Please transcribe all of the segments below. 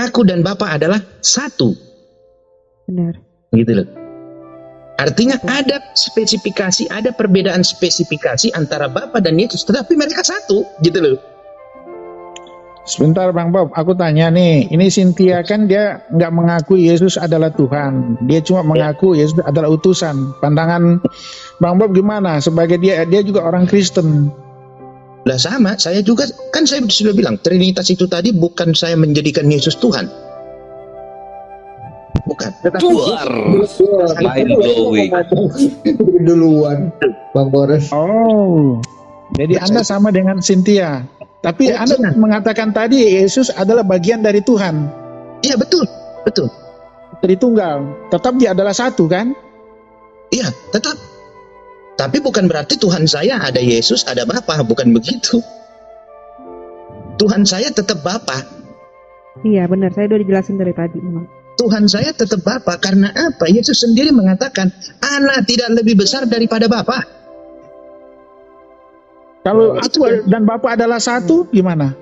Aku dan Bapa adalah satu. Benar. Gitu loh. Artinya ada spesifikasi, ada perbedaan spesifikasi antara Bapa dan Yesus, tetapi mereka satu, gitu loh. Sebentar Bang Bob, aku tanya nih, ini Cynthia kan dia nggak mengakui Yesus adalah Tuhan, dia cuma mengaku Yesus adalah utusan. Pandangan Bang Bob gimana? Sebagai dia juga orang Kristen. Lah sama, saya juga, kan saya sudah bilang, Trinitas itu tadi bukan saya menjadikan Yesus Tuhan. Bukan. Tetapi mind blowing. Duluan, Bang Boris. Oh, jadi Anda sama dengan Cynthia. Tapi Anda mengatakan tadi Yesus adalah bagian dari Tuhan. Iya betul, betul. Dari tunggal, tetap dia adalah satu kan? Iya, tetap. Tapi bukan berarti Tuhan saya ada Yesus, ada Bapa, bukan begitu. Tuhan saya tetap Bapa. Iya benar, saya udah dijelasin dari tadi memang. Tuhan saya tetap Bapa karena apa? Yesus sendiri mengatakan, Anak tidak lebih besar daripada Bapa. Kalau aku dan Bapa adalah satu, gimana?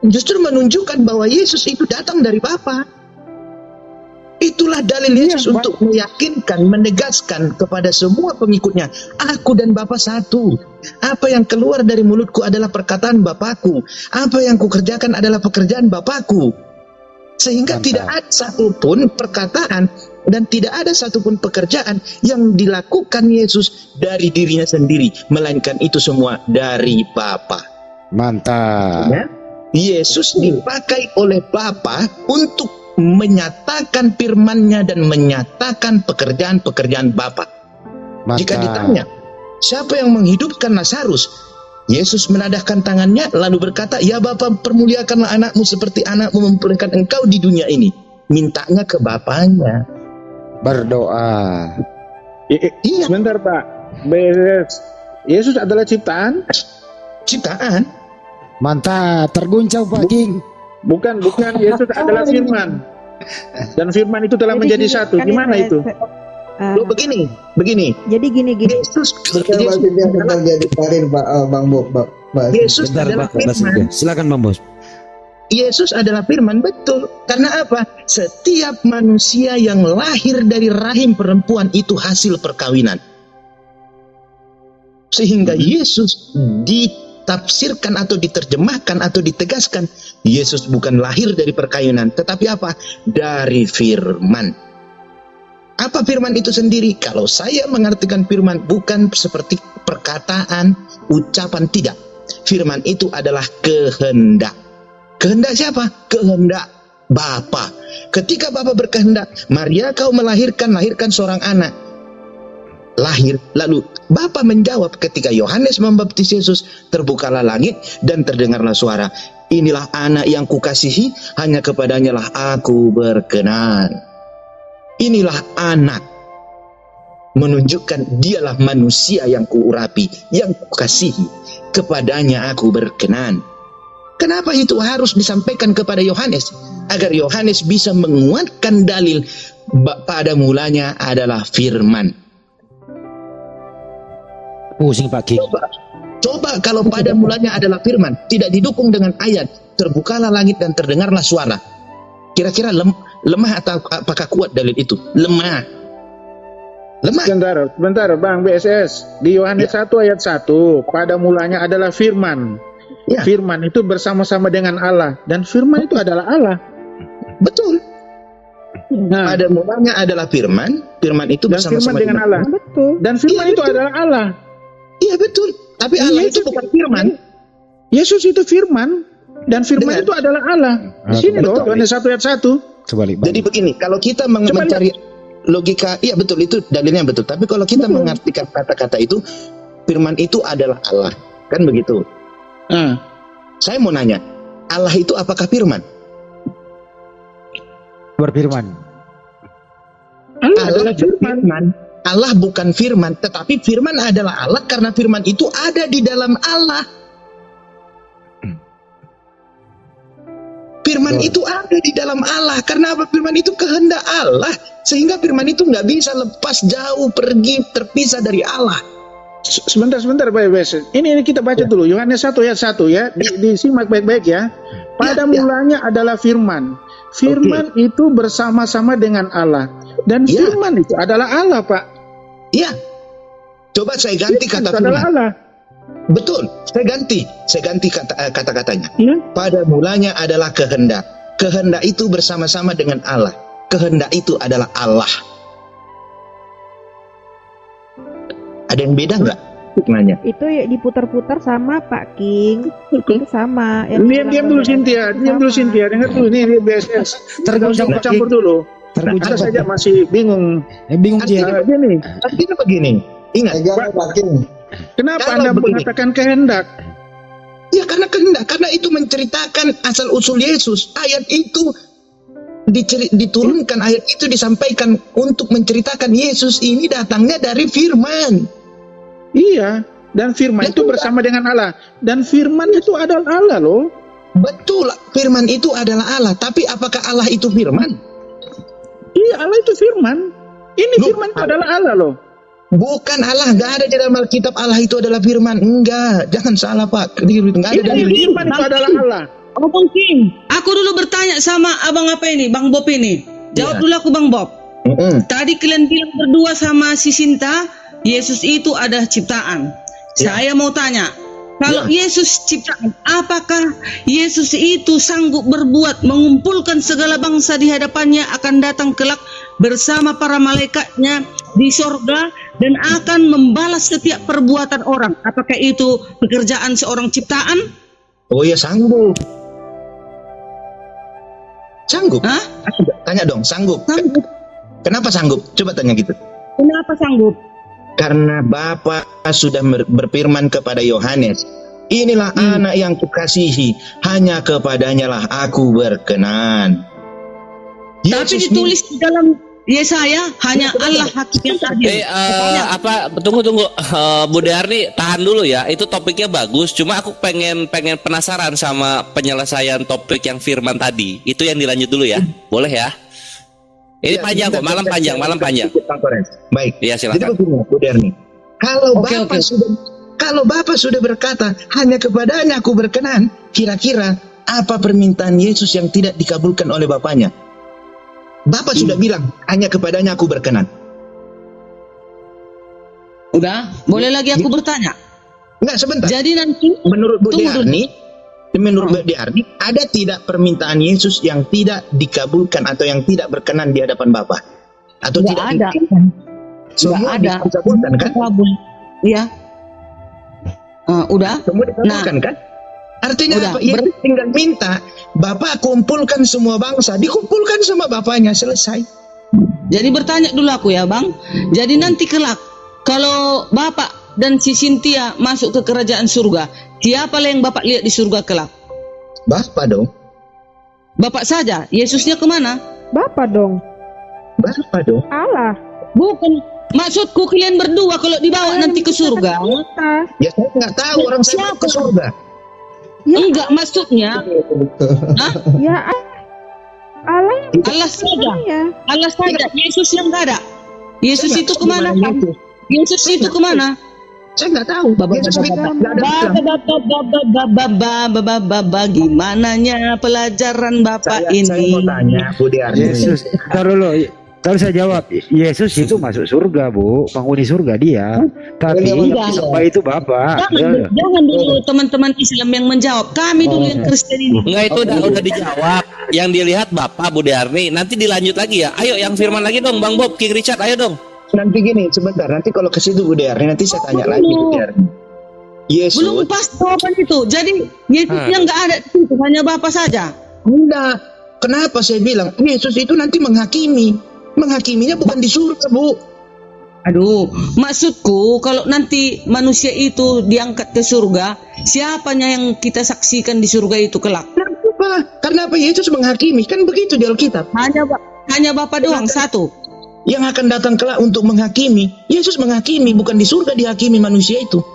Justru menunjukkan bahwa Yesus itu datang dari Bapa. Itulah dalil Yesus untuk meyakinkan, menegaskan kepada semua pengikutnya, aku dan Bapa satu. Apa yang keluar dari mulutku adalah perkataan Bapakku. Apa yang kukerjakan adalah pekerjaan Bapakku. Sehingga tidak ada satupun perkataan dan tidak ada satupun pekerjaan yang dilakukan Yesus dari dirinya sendiri, melainkan itu semua dari Bapa. Mantap. Ya? Yesus dipakai oleh Bapa untuk menyatakan firman-Nya dan menyatakan pekerjaan-pekerjaan Bapa. Jika ditanya, siapa yang menghidupkan Lazarus? Yesus menadahkan tangannya lalu berkata, ya Bapa, permuliakanlah anakmu seperti anakmu mempermuliakan engkau di dunia ini. Mintanya ke Bapanya. Berdoa. Iya. Sebentar Pak, Yesus adalah ciptaan? Ciptaan. Mantap, terguncang Pak King. Bukan, Yesus adalah firman. Dan firman itu telah menjadi satu. Gimana itu? Loh begini. Jadi gini. Yesus Jadi karir Bang Bob. Yesus Bentar, adalah Pak, firman. silakan Bang Bos. Yesus adalah firman, betul. Karena apa? Setiap manusia yang lahir dari rahim perempuan itu hasil perkawinan. Sehingga Yesus ditafsirkan atau diterjemahkan atau ditegaskan, Yesus bukan lahir dari perkawinan, tetapi apa? Dari firman. Apa firman itu sendiri? Kalau saya mengartikan firman bukan seperti perkataan, ucapan, tidak. Firman itu adalah kehendak. Kehendak siapa? Kehendak Bapa. Ketika Bapa berkehendak, Maria kau lahirkan seorang anak. Lahir, lalu Bapa menjawab ketika Yohanes membaptis Yesus, terbukalah langit dan terdengarlah suara, inilah anak yang kukasihi, hanya kepadanya lah aku berkenan. Inilah anak, menunjukkan dialah manusia yang kuurapi, yang kukasihi, kepadanya aku berkenan. Kenapa itu harus disampaikan kepada Yohanes? Agar Yohanes bisa menguatkan dalil pada mulanya adalah firman. Pusing Pak King. Coba kalau pada mulanya adalah firman, tidak didukung dengan ayat, terbukalah langit dan terdengarlah suara. Kira-kira lemah atau apakah kuat dalil itu? Lemah. Sebentar Bang BSS. Di Yohanes 1 ayat 1, pada mulanya adalah firman. Ya. Firman itu bersama-sama dengan Allah, dan firman itu adalah Allah. Betul. Nah, pada mulanya adalah firman itu bersama-sama dengan Allah. Betul. Dan firman itu adalah Allah. Iya betul. Tapi Allah itu bukan firman. Yesus itu firman, dan firman itu adalah Allah. Di sini loh, Yohanes 1 ayat 1. Jadi begini, kalau kita mencari logika, iya betul, itu dalilnya betul. Tapi kalau kita mengartikan kata-kata itu, firman itu adalah Allah, kan begitu. Saya mau nanya, Allah itu apakah firman? Berfirman. Allah adalah firman. Allah bukan firman, tetapi firman adalah Allah karena firman itu ada di dalam Allah. Firman itu ada di dalam Allah. Karena apa? Firman itu kehendak Allah. Sehingga firman itu nggak bisa lepas jauh, pergi, terpisah dari Allah. Sebentar Pak Yobes. Ini kita baca dulu. Yohanes 1 ayat 1 ya. Disimak baik-baik ya. Pada mulanya adalah firman. Firman itu bersama-sama dengan Allah. Dan Ya. firman itu adalah Allah, Pak. Iya. Coba saya ganti Firman kata itu adalah firman. Allah. Betul, saya ganti kata-katanya. Ya. Pada mulanya adalah kehendak. Kehendak itu bersama-sama dengan Allah. Kehendak itu adalah Allah. Ada yang beda nggak hikmahnya? Itu ya diputar-putar sama Pak King. Itu sama. Diam dulu Cynthia, dengar dulu ini BSS. Tergoncang, Pak campur King. dulu. Tergoncang. Ada saja masih bingung. Bingung sih. Gini, Artinya begini, ingat, Pegang Pak King. kenapa Kalau Anda begini. mengatakan kehendak? ya karena kehendak, karena itu menceritakan asal usul Yesus. Ayat itu diturunkan, ayat itu disampaikan untuk menceritakan Yesus ini datangnya dari firman. Iya, dan firman itu Betul, bersama dengan Allah. Dan firman itu adalah Allah loh. Betul, firman itu adalah Allah. Tapi apakah Allah itu firman? Iya, Allah itu firman. Ini Loh, firman itu adalah Allah loh. Bukan Allah, nggak ada di dalam Alkitab Allah itu adalah firman. Enggak, jangan salah Pak. Nggak ada Ini dalil. firman itu adalah Allah. Abang King, aku dulu bertanya sama abang apa ini, Bang Bob ini. Jawab Ya. dulu aku Bang Bob. Tadi kalian bilang berdua sama si Sinta, Yesus itu ada ciptaan. Ya. Saya mau tanya, kalau Yesus ciptaan, apakah Yesus itu sanggup berbuat mengumpulkan segala bangsa di hadapannya akan datang kelak bersama para malaikatnya di sorga dan akan membalas setiap perbuatan orang? Apakah itu pekerjaan seorang ciptaan? Oh ya, sanggup. Sanggup? Hah? Tanya dong, sanggup. Sanggup. Kenapa sanggup? Coba tanya gitu. Kenapa sanggup? Karena Bapa sudah berfirman kepada Yohanes, inilah anak yang kukasihi, hanya kepadanya lah aku berkenan. Tapi Yesus ditulis di dalam Yesaya hanya Allah hakim yang adil. Tunggu, Bu Darni tahan dulu ya. Itu topiknya bagus. Cuma aku pengen penasaran sama penyelesaian topik yang firman tadi. Itu yang dilanjut dulu ya. Boleh ya? Ini panjang kok, malam panjang. Baik. Iya, Jadi silakan. begini, Bu Derni. Kalau Oke, Bapak oke. kalau Bapak sudah berkata hanya kepadanya aku berkenan, kira-kira apa permintaan Yesus yang tidak dikabulkan oleh Bapaknya? Bapak sudah bilang hanya kepadanya aku berkenan. Udah, boleh lagi aku bertanya? Enggak, sebentar. Jadi nanti Menurut Bu Tunggu dulu. Derni, ada tidak permintaan Yesus yang tidak dikabulkan atau yang tidak berkenan di hadapan Bapa? Atau nggak tidak ada, Semua nggak ada. dikabulkan kan? Kabul. Iya. Udah. Semua dikabulkan kan? Artinya Udah, apa? Yesus tinggal minta, Bapak kumpulkan semua bangsa, dikumpulkan sama Bapaknya, selesai. Jadi bertanya dulu aku ya Bang. Jadi nanti kelak kalau Bapak dan si Cynthia masuk ke kerajaan surga, siapa yang Bapak lihat di surga kelak? Bapak dong. Bapak saja. Yesusnya kemana? Bapak dong. Bapak dong. Allah. Bukan. Maksudku kalian berdua kalau dibawa nanti ke surga. Kita. Ya saya nggak tahu orang saya mau ke surga. Enggak, maksudnya Hah? Ya Allah yang Allah saja. ya. Allah saja. Yesus yang nggak ada. Yesus Saya itu nggak tahu kemana? di mana Kan? Yesus. Yesus itu kemana? Saya nggak tahu. Yesus bilang, nggak ada bilang. Gimananya pelajaran Bapak Saya ini? mau tanya, Bu Diarni. Yesus, ntar dulu. Kalau saya jawab, Yesus itu masuk surga, Bu, penghuni surga dia. Tapi Enggak. yang disembah itu Bapak. Jangan dulu teman-teman Islam yang menjawab. Kami dulu yang Kristen ini. Enggak, itu udah dijawab. Yang dilihat Bapak Bu Darni. Nanti dilanjut lagi ya. Ayo yang firman lagi dong, Bang Bob, King Richard, ayo dong. Nanti gini, sebentar. Nanti kalau ke situ Bu Diarni, nanti saya tanya lagi Bu Diarni. Yesus, Belum pas jawaban itu. Jadi Yesus yang nggak ada di situ, hanya Bapak saja. enggak. Kenapa saya bilang Yesus itu nanti menghakimi? Menghakiminya bukan di surga, Bu. Aduh, maksudku kalau nanti manusia itu diangkat ke surga, siapanya yang kita saksikan di surga itu kelak? Kenapa? Karena apa? Yesus menghakimi. Kan begitu di Alkitab. Hanya Bapak doang satu. Yang akan datang kelak untuk menghakimi. Yesus menghakimi, bukan di surga dihakimi manusia itu.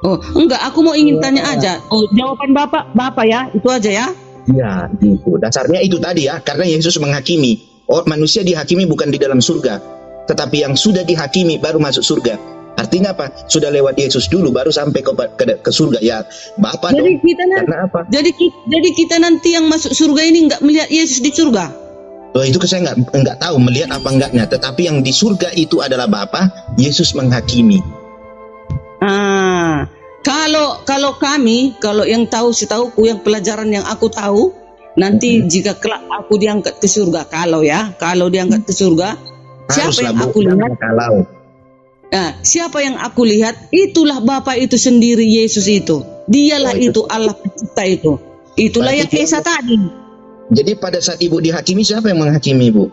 Oh, enggak, aku mau ingin tanya aja. Oh, jawaban Bapak ya, itu aja ya. Ya, gitu. Dasarnya itu tadi ya, karena Yesus menghakimi. Oh, manusia dihakimi bukan di dalam surga, tetapi yang sudah dihakimi baru masuk surga. Artinya apa? Sudah lewat Yesus dulu baru sampai ke surga. Ya Bapa dong. Karena apa? Jadi kita nanti yang masuk surga ini nggak melihat Yesus di surga. Oh, itu saya nggak tahu melihat apa enggaknya. Tetapi yang di surga itu adalah Bapa, Yesus menghakimi. Kalau kami, kalau yang tahu setauku, yang pelajaran yang aku tahu, nanti jika kelak aku diangkat ke surga, kalau diangkat ke surga, siapa yang aku lihat? Siapa yang aku lihat? Itulah Bapa itu sendiri, Yesus itu. Dialah itu Allah pencipta itu. Itulah yang Esa tadi. Jadi pada saat Ibu dihakimi, siapa yang menghakimi, Bu?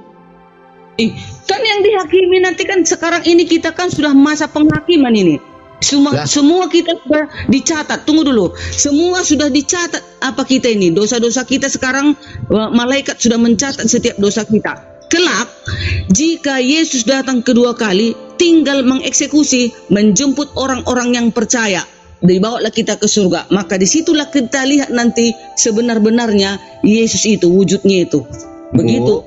Kan yang dihakimi nanti kan sekarang ini kita kan sudah masa penghakiman ini. Semua kita sudah dicatat. Tunggu dulu. Semua sudah dicatat apa kita ini. Dosa-dosa kita sekarang malaikat sudah mencatat setiap dosa kita. Kelak jika Yesus datang kedua kali, tinggal mengeksekusi, menjemput orang-orang yang percaya. Dibawalah kita ke surga. Maka disitulah kita lihat nanti sebenar-benarnya Yesus itu, wujudnya itu. Begitu.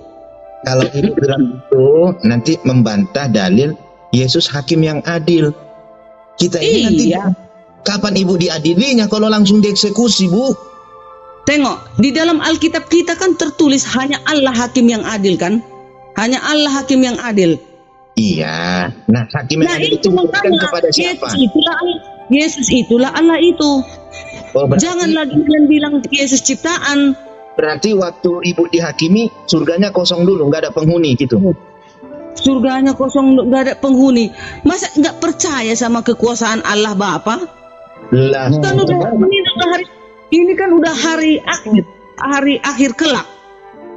Kalau Ibu bilang itu nanti membantah dalil Yesus hakim yang adil. Kita ini nanti kapan Ibu diadilinya kalau langsung dieksekusi, Bu? Tengok, di dalam Alkitab kita kan tertulis hanya Allah hakim yang adil kan? Hanya Allah hakim yang adil. Iya. Nah, hakim yang adil itu bukan kepada siapa? Yesus itulah Allah itu. Jangan lagi kalian bilang Yesus ciptaan. Berarti waktu Ibu dihakimi, surganya kosong dulu, nggak ada penghuni gitu. Surganya kosong, nggak ada penghuni. Masa nggak percaya sama kekuasaan Allah Bapa? Lah, kan ini kan udah hari akhir kelak.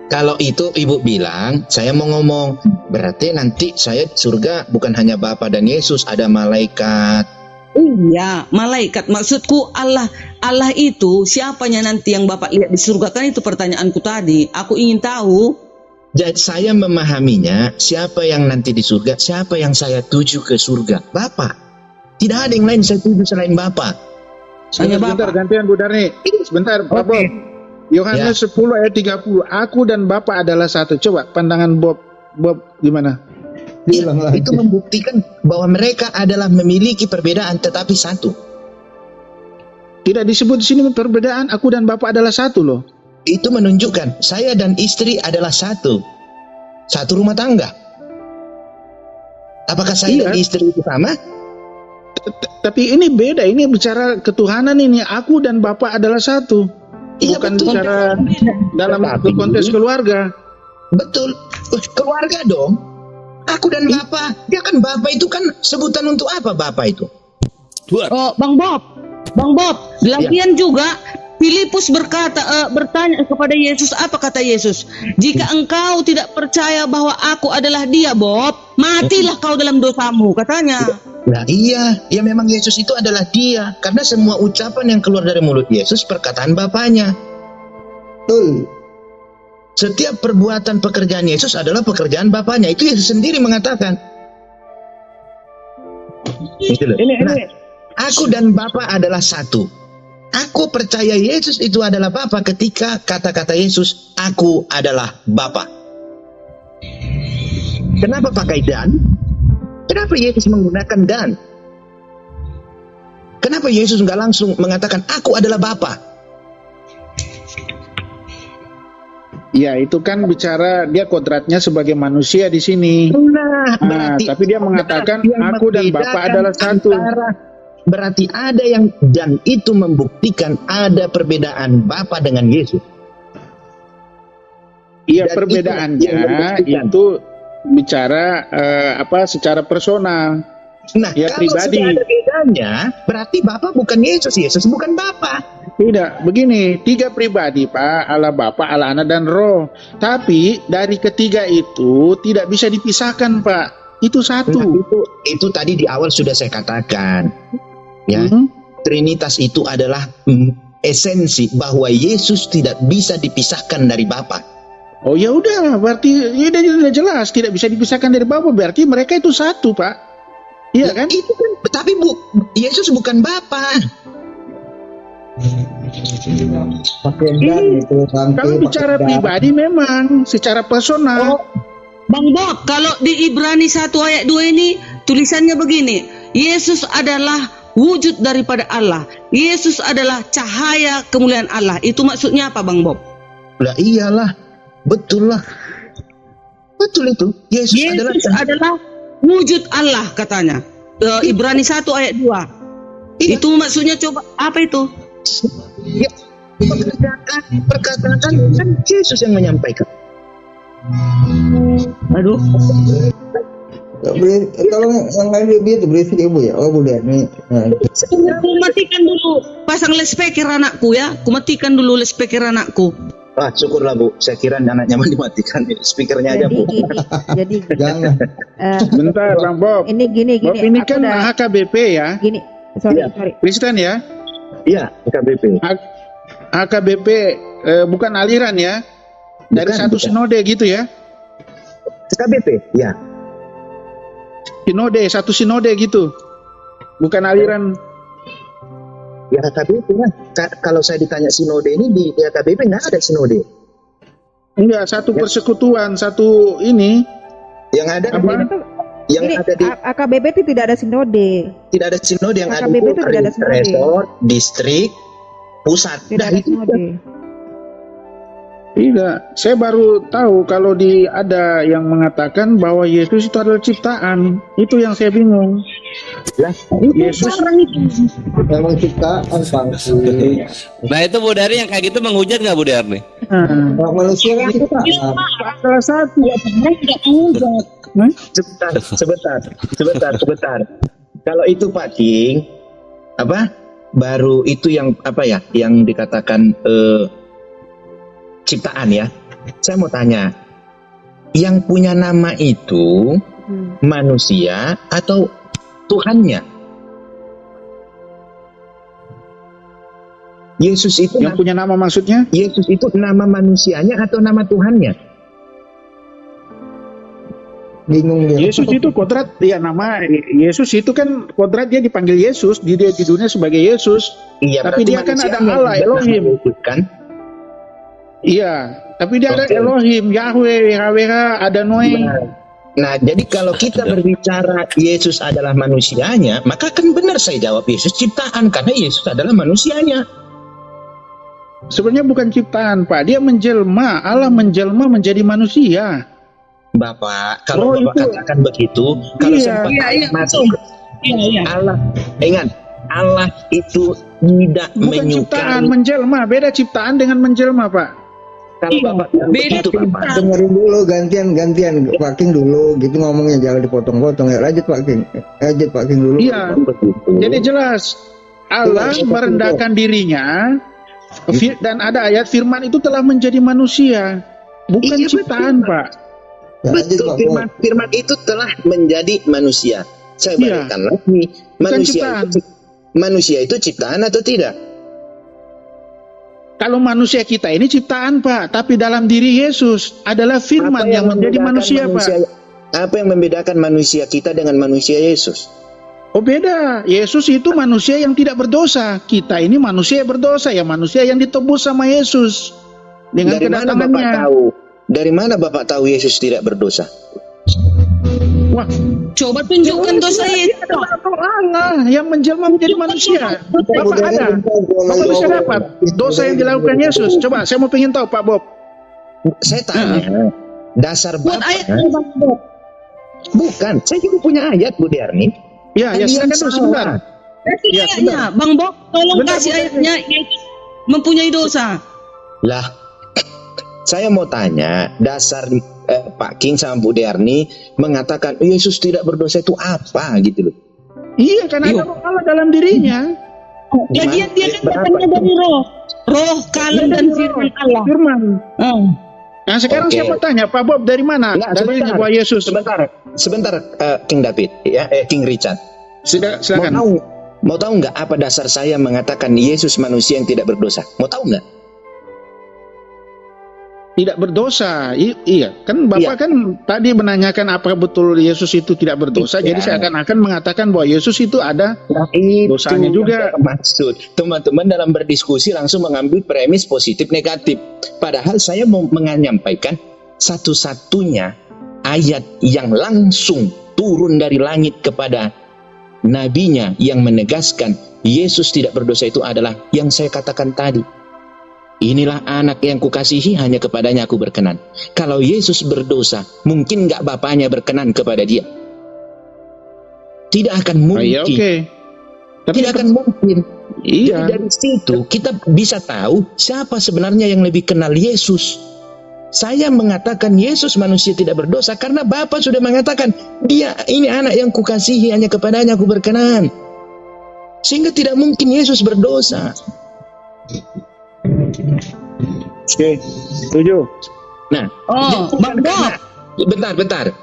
Kalau itu Ibu bilang, saya mau ngomong, berarti nanti saya surga bukan hanya Bapa dan Yesus, ada malaikat. Iya, malaikat. Maksudku Allah itu siapanya nanti yang Bapak lihat di surga, kan itu pertanyaanku tadi. Aku ingin tahu. Jadi saya memahaminya, siapa yang nanti di surga, siapa yang saya tuju ke surga? Bapa. Tidak ada yang lain saya tuju selain Bapa. Sebentar, gantian Bu Darni. Sebentar, Pak Bob. Yohanes 10 ayat 30. Aku dan Bapa adalah satu. Coba pandangan Bob gimana? Itu membuktikan bahwa mereka adalah memiliki perbedaan tetapi satu. Tidak disebut di sini perbedaan, aku dan Bapa adalah satu loh. Itu menunjukkan saya dan istri adalah satu rumah tangga. Apakah saya dan istri itu sama? Tapi ini beda, ini bicara ketuhanan ini. Aku dan Bapa adalah satu. Bukan bicara dalam konteks keluarga. Betul, keluarga dong. Aku dan Bapa, dia kan Bapa itu kan sebutan untuk apa Bapa itu? Oh, Bang Bob, lagian juga Filipus bertanya kepada Yesus, apa kata Yesus? Jika engkau tidak percaya bahwa aku adalah dia, Bob, matilah kau dalam dosamu, katanya. Nah iya, ya memang Yesus itu adalah dia, karena semua ucapan yang keluar dari mulut Yesus perkataan Bapanya. Betul. Setiap perbuatan pekerjaan Yesus adalah pekerjaan Bapanya. Itu Yesus sendiri mengatakan. Nah, aku dan Bapa adalah satu. Aku percaya Yesus itu adalah Bapa ketika kata-kata Yesus, aku adalah Bapa. Kenapa pakai dan? Kenapa Yesus menggunakan dan? Kenapa Yesus nggak langsung mengatakan, aku adalah Bapa? Ya, itu kan bicara dia kodratnya sebagai manusia di sini. Tapi dia mengatakan aku dan Bapa adalah satu. Berarti ada yang, dan itu membuktikan ada perbedaan Bapa dengan Yesus. Iya, perbedaannya itu bicara secara personal. Nah, ya, kalau pribadi. sudah ada bedanya, berarti Bapa bukan Yesus, Yesus bukan Bapa. Tidak, begini, 3 pribadi Pak, Allah Bapa, Allah Anak dan Roh. Tapi dari ketiga itu tidak bisa dipisahkan Pak. Itu satu. Nah, itu tadi di awal sudah saya katakan. Ya, Trinitas itu adalah esensi bahwa Yesus tidak bisa dipisahkan dari Bapa. Oh ya udah, berarti ya udah jelas tidak bisa dipisahkan dari Bapa. Berarti mereka itu satu Pak. Iya kan? Itu kan, tapi Yesus bukan Bapa. Kalau bicara pribadi memang secara personal. Bang Bob, kalau di Ibrani 1 ayat 2 ini tulisannya begini, Yesus adalah wujud daripada Allah. Yesus adalah cahaya kemuliaan Allah. Itu maksudnya apa, Bang Bob? Lah iyalah, betul lah. Betul itu. Yesus adalah wujud Allah katanya. Ibrani 1 ayat 2. Iya. Itu maksudnya coba apa itu? Ya, perkataan kan Yesus yang menyampaikan. Aduh. Tolong yang lain begitu berisik ibu ya. Oh udah nih. Aku matikan dulu pasang loudspeaker anakku ya. Aku matikan dulu loudspeaker anakku. Ah, syukurlah Bu. Saya kira anaknya mau dimatikan speakernya aja Bu. Jadi Jangan. Bentar Bang Bob. ini gini. Bob ini aku kan udah- HKBP ya, gini. Sorry. Kristen ya. Iya, KBP. HKBP bukan aliran ya. Dari Bukan, satu bukan. sinode gitu ya. KBP, ya. Satu sinode gitu. Bukan aliran. Ya KBP lah. Kalau saya ditanya sinode ini di KBP nggak ada sinode. Enggak, satu persekutuan, satu ini. Yang ada Apa? yang Ini ada di AKBP itu tidak ada sinode. tidak ada sinode, yang ada KBP itu tidak ada sinode. resort, distrik, pusat. Tidak Nah, ada itu sinode. Tidak, saya baru tahu kalau ada yang mengatakan bahwa Yesus itu adalah ciptaan. Itu yang saya bingung. lah. Yesus Memang ciptaan Bang. Nah itu Bu Dari yang kayak gitu menghujat nggak Bu Dari? Kalau manusia kan ciptaan. salah satu. Sebentar. Kalau itu Pak King, apa? Baru itu yang apa ya? Yang dikatakan ciptaan ya. Saya mau tanya, yang punya nama itu manusia atau Tuhannya? Yesus itu Yang punya nama maksudnya? Yesus itu nama manusianya atau nama Tuhannya? Bingung dia. Yesus itu kodrat, ya nama Yesus itu kan kodrat, dia dipanggil Yesus, dia di dunia sebagai Yesus. Iya, Tapi berarti dia kan ada manusianya Allah, yang Elohim. kan? Iya, tapi dia ada Oke. Elohim, Yahweh, YHWH, ada Noe. Nah, jadi kalau kita berbicara Yesus adalah manusianya, maka kan benar saya jawab Yesus ciptaan, karena Yesus adalah manusianya. Sebenarnya bukan ciptaan, Pak. Dia menjelma, Allah menjelma menjadi manusia. Bapak, kalau Oh, Bapak itu. katakan begitu, kalau Iya. sempat Iya, masuk Iya. Allah, ingat, Allah itu tidak Bukan ciptaan, menyukai. menjelma. Beda ciptaan dengan menjelma, Pak. Kalau Bapak bilang Beda begitu, Bapak. Dengerin dulu gantian Pak King dulu gitu ngomongnya, jangan dipotong-potong ya. Lanjut Pak King. Lanjut Pak King dulu. Iya. Jadi jelas Allah merendahkan dirinya, dan ada ayat firman itu telah menjadi manusia, bukan Iya, ciptaan, betul. Pak. Ya, lanjut Betul, Pak. firman itu telah menjadi manusia. Saya Iya. balikkan lagi, ciptaan. manusia itu ciptaan atau tidak? Kalau manusia kita ini ciptaan, Pak, tapi dalam diri Yesus adalah firman Apa yang menjadi membedakan manusia, Pak. Apa yang membedakan manusia kita dengan manusia Yesus? Oh beda, Yesus itu manusia yang tidak berdosa. Kita ini manusia yang berdosa, ya manusia yang ditebus sama Yesus dengan Dari mana Bapak kedatangannya. tahu? Dari mana Bapak tahu Yesus tidak berdosa? Wah, Coba tunjukkan dosa Yesus. Allah yang menjelma menjadi manusia. Bapak ada, Bapak bisa dapat dosa yang dilakukan Yesus. Coba, saya mau pengen tahu Pak Bob. Saya tanya, dasar Buat Bapak. ayat Bang Bob. Bukan, saya juga punya ayat Bu Diarni. Ya, ya silakan dulu sebentar. Kasih Ya, ayatnya, Bang Bob. Tolong Bentar, kasih bentar. ayatnya. Yesus mempunyai dosa. Lah, saya mau tanya, dasar Pak King sama Bu Diarni mengatakan Yesus tidak berdosa itu apa gitu loh. Iya, karena ada roh Allah dalam dirinya. Jadi dia kan Berapa? datangnya dari roh. Roh, kalem dan firman Allah. Firman. Oh. Nah, sekarang Oke. siapa tanya, Pak Bob dari mana? Enggak, Dalilnya sebentar. bahwa Yesus. Sebentar, King David, ya, King Richard. Silakan. Mau tahu nggak apa dasar saya mengatakan Yesus manusia yang tidak berdosa? Mau tahu nggak? Tidak berdosa. Iya, kan Bapak Iya. kan tadi menanyakan apakah betul Yesus itu tidak berdosa. Iya. Jadi saya akan mengatakan bahwa Yesus itu ada Nah, itu dosanya juga. maksud teman-teman dalam berdiskusi langsung mengambil premis positif negatif. Padahal saya mau menyampaikan satu-satunya ayat yang langsung turun dari langit kepada nabinya yang menegaskan Yesus tidak berdosa itu adalah yang saya katakan tadi. Inilah anak yang kukasihi, hanya kepadanya aku berkenan. Kalau Yesus berdosa, mungkin nggak bapaknya berkenan kepada dia? Tidak akan mungkin. Ya, oke. Tapi Tidak akan mungkin. iya. Jadi dari situ kita bisa tahu siapa sebenarnya yang lebih kenal Yesus. Saya mengatakan Yesus manusia tidak berdosa karena Bapa sudah mengatakan dia ini anak yang kukasihi, hanya kepadanya aku berkenan. Sehingga tidak mungkin Yesus berdosa. Oke, setuju. Nah, Oh, Bang Bob. bentar.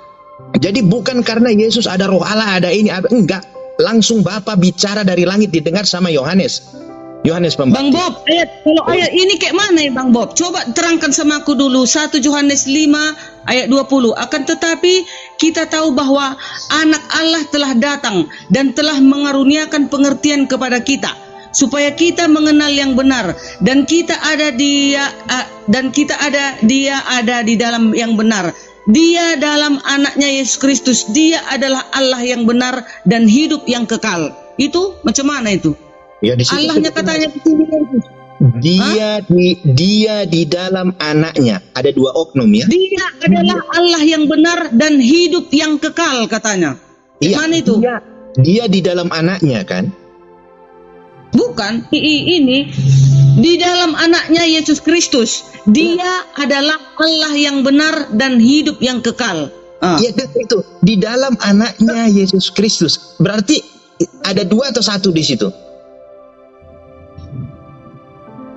Jadi bukan karena Yesus ada roh Allah, ada ini, ada enggak. Langsung Bapa bicara dari langit didengar sama Yohanes Bang Pembaptis. Bob, kalau ayat ini kayak mana ya Bang Bob? Coba terangkan sama aku dulu. 1 Yohanes 5 ayat 20. Akan tetapi kita tahu bahwa anak Allah telah datang dan telah mengaruniakan pengertian kepada kita, supaya kita mengenal yang benar, dan kita ada di dalam yang benar. Dia dalam anaknya Yesus Kristus. Dia adalah Allah yang benar dan hidup yang kekal. Itu macam mana itu? Ya, di situ Allahnya katanya di sini Yesus. dia di dalam anaknya. Ada dua oknum ya. Dia adalah Allah yang benar dan hidup yang kekal katanya. Iya, Mana itu? Dia di dalam anaknya kan? Bukan, ini di dalam anaknya Yesus Kristus. Dia adalah Allah yang benar dan hidup yang kekal. Iya, itu di dalam anaknya Yesus Kristus. Berarti ada dua atau satu di situ?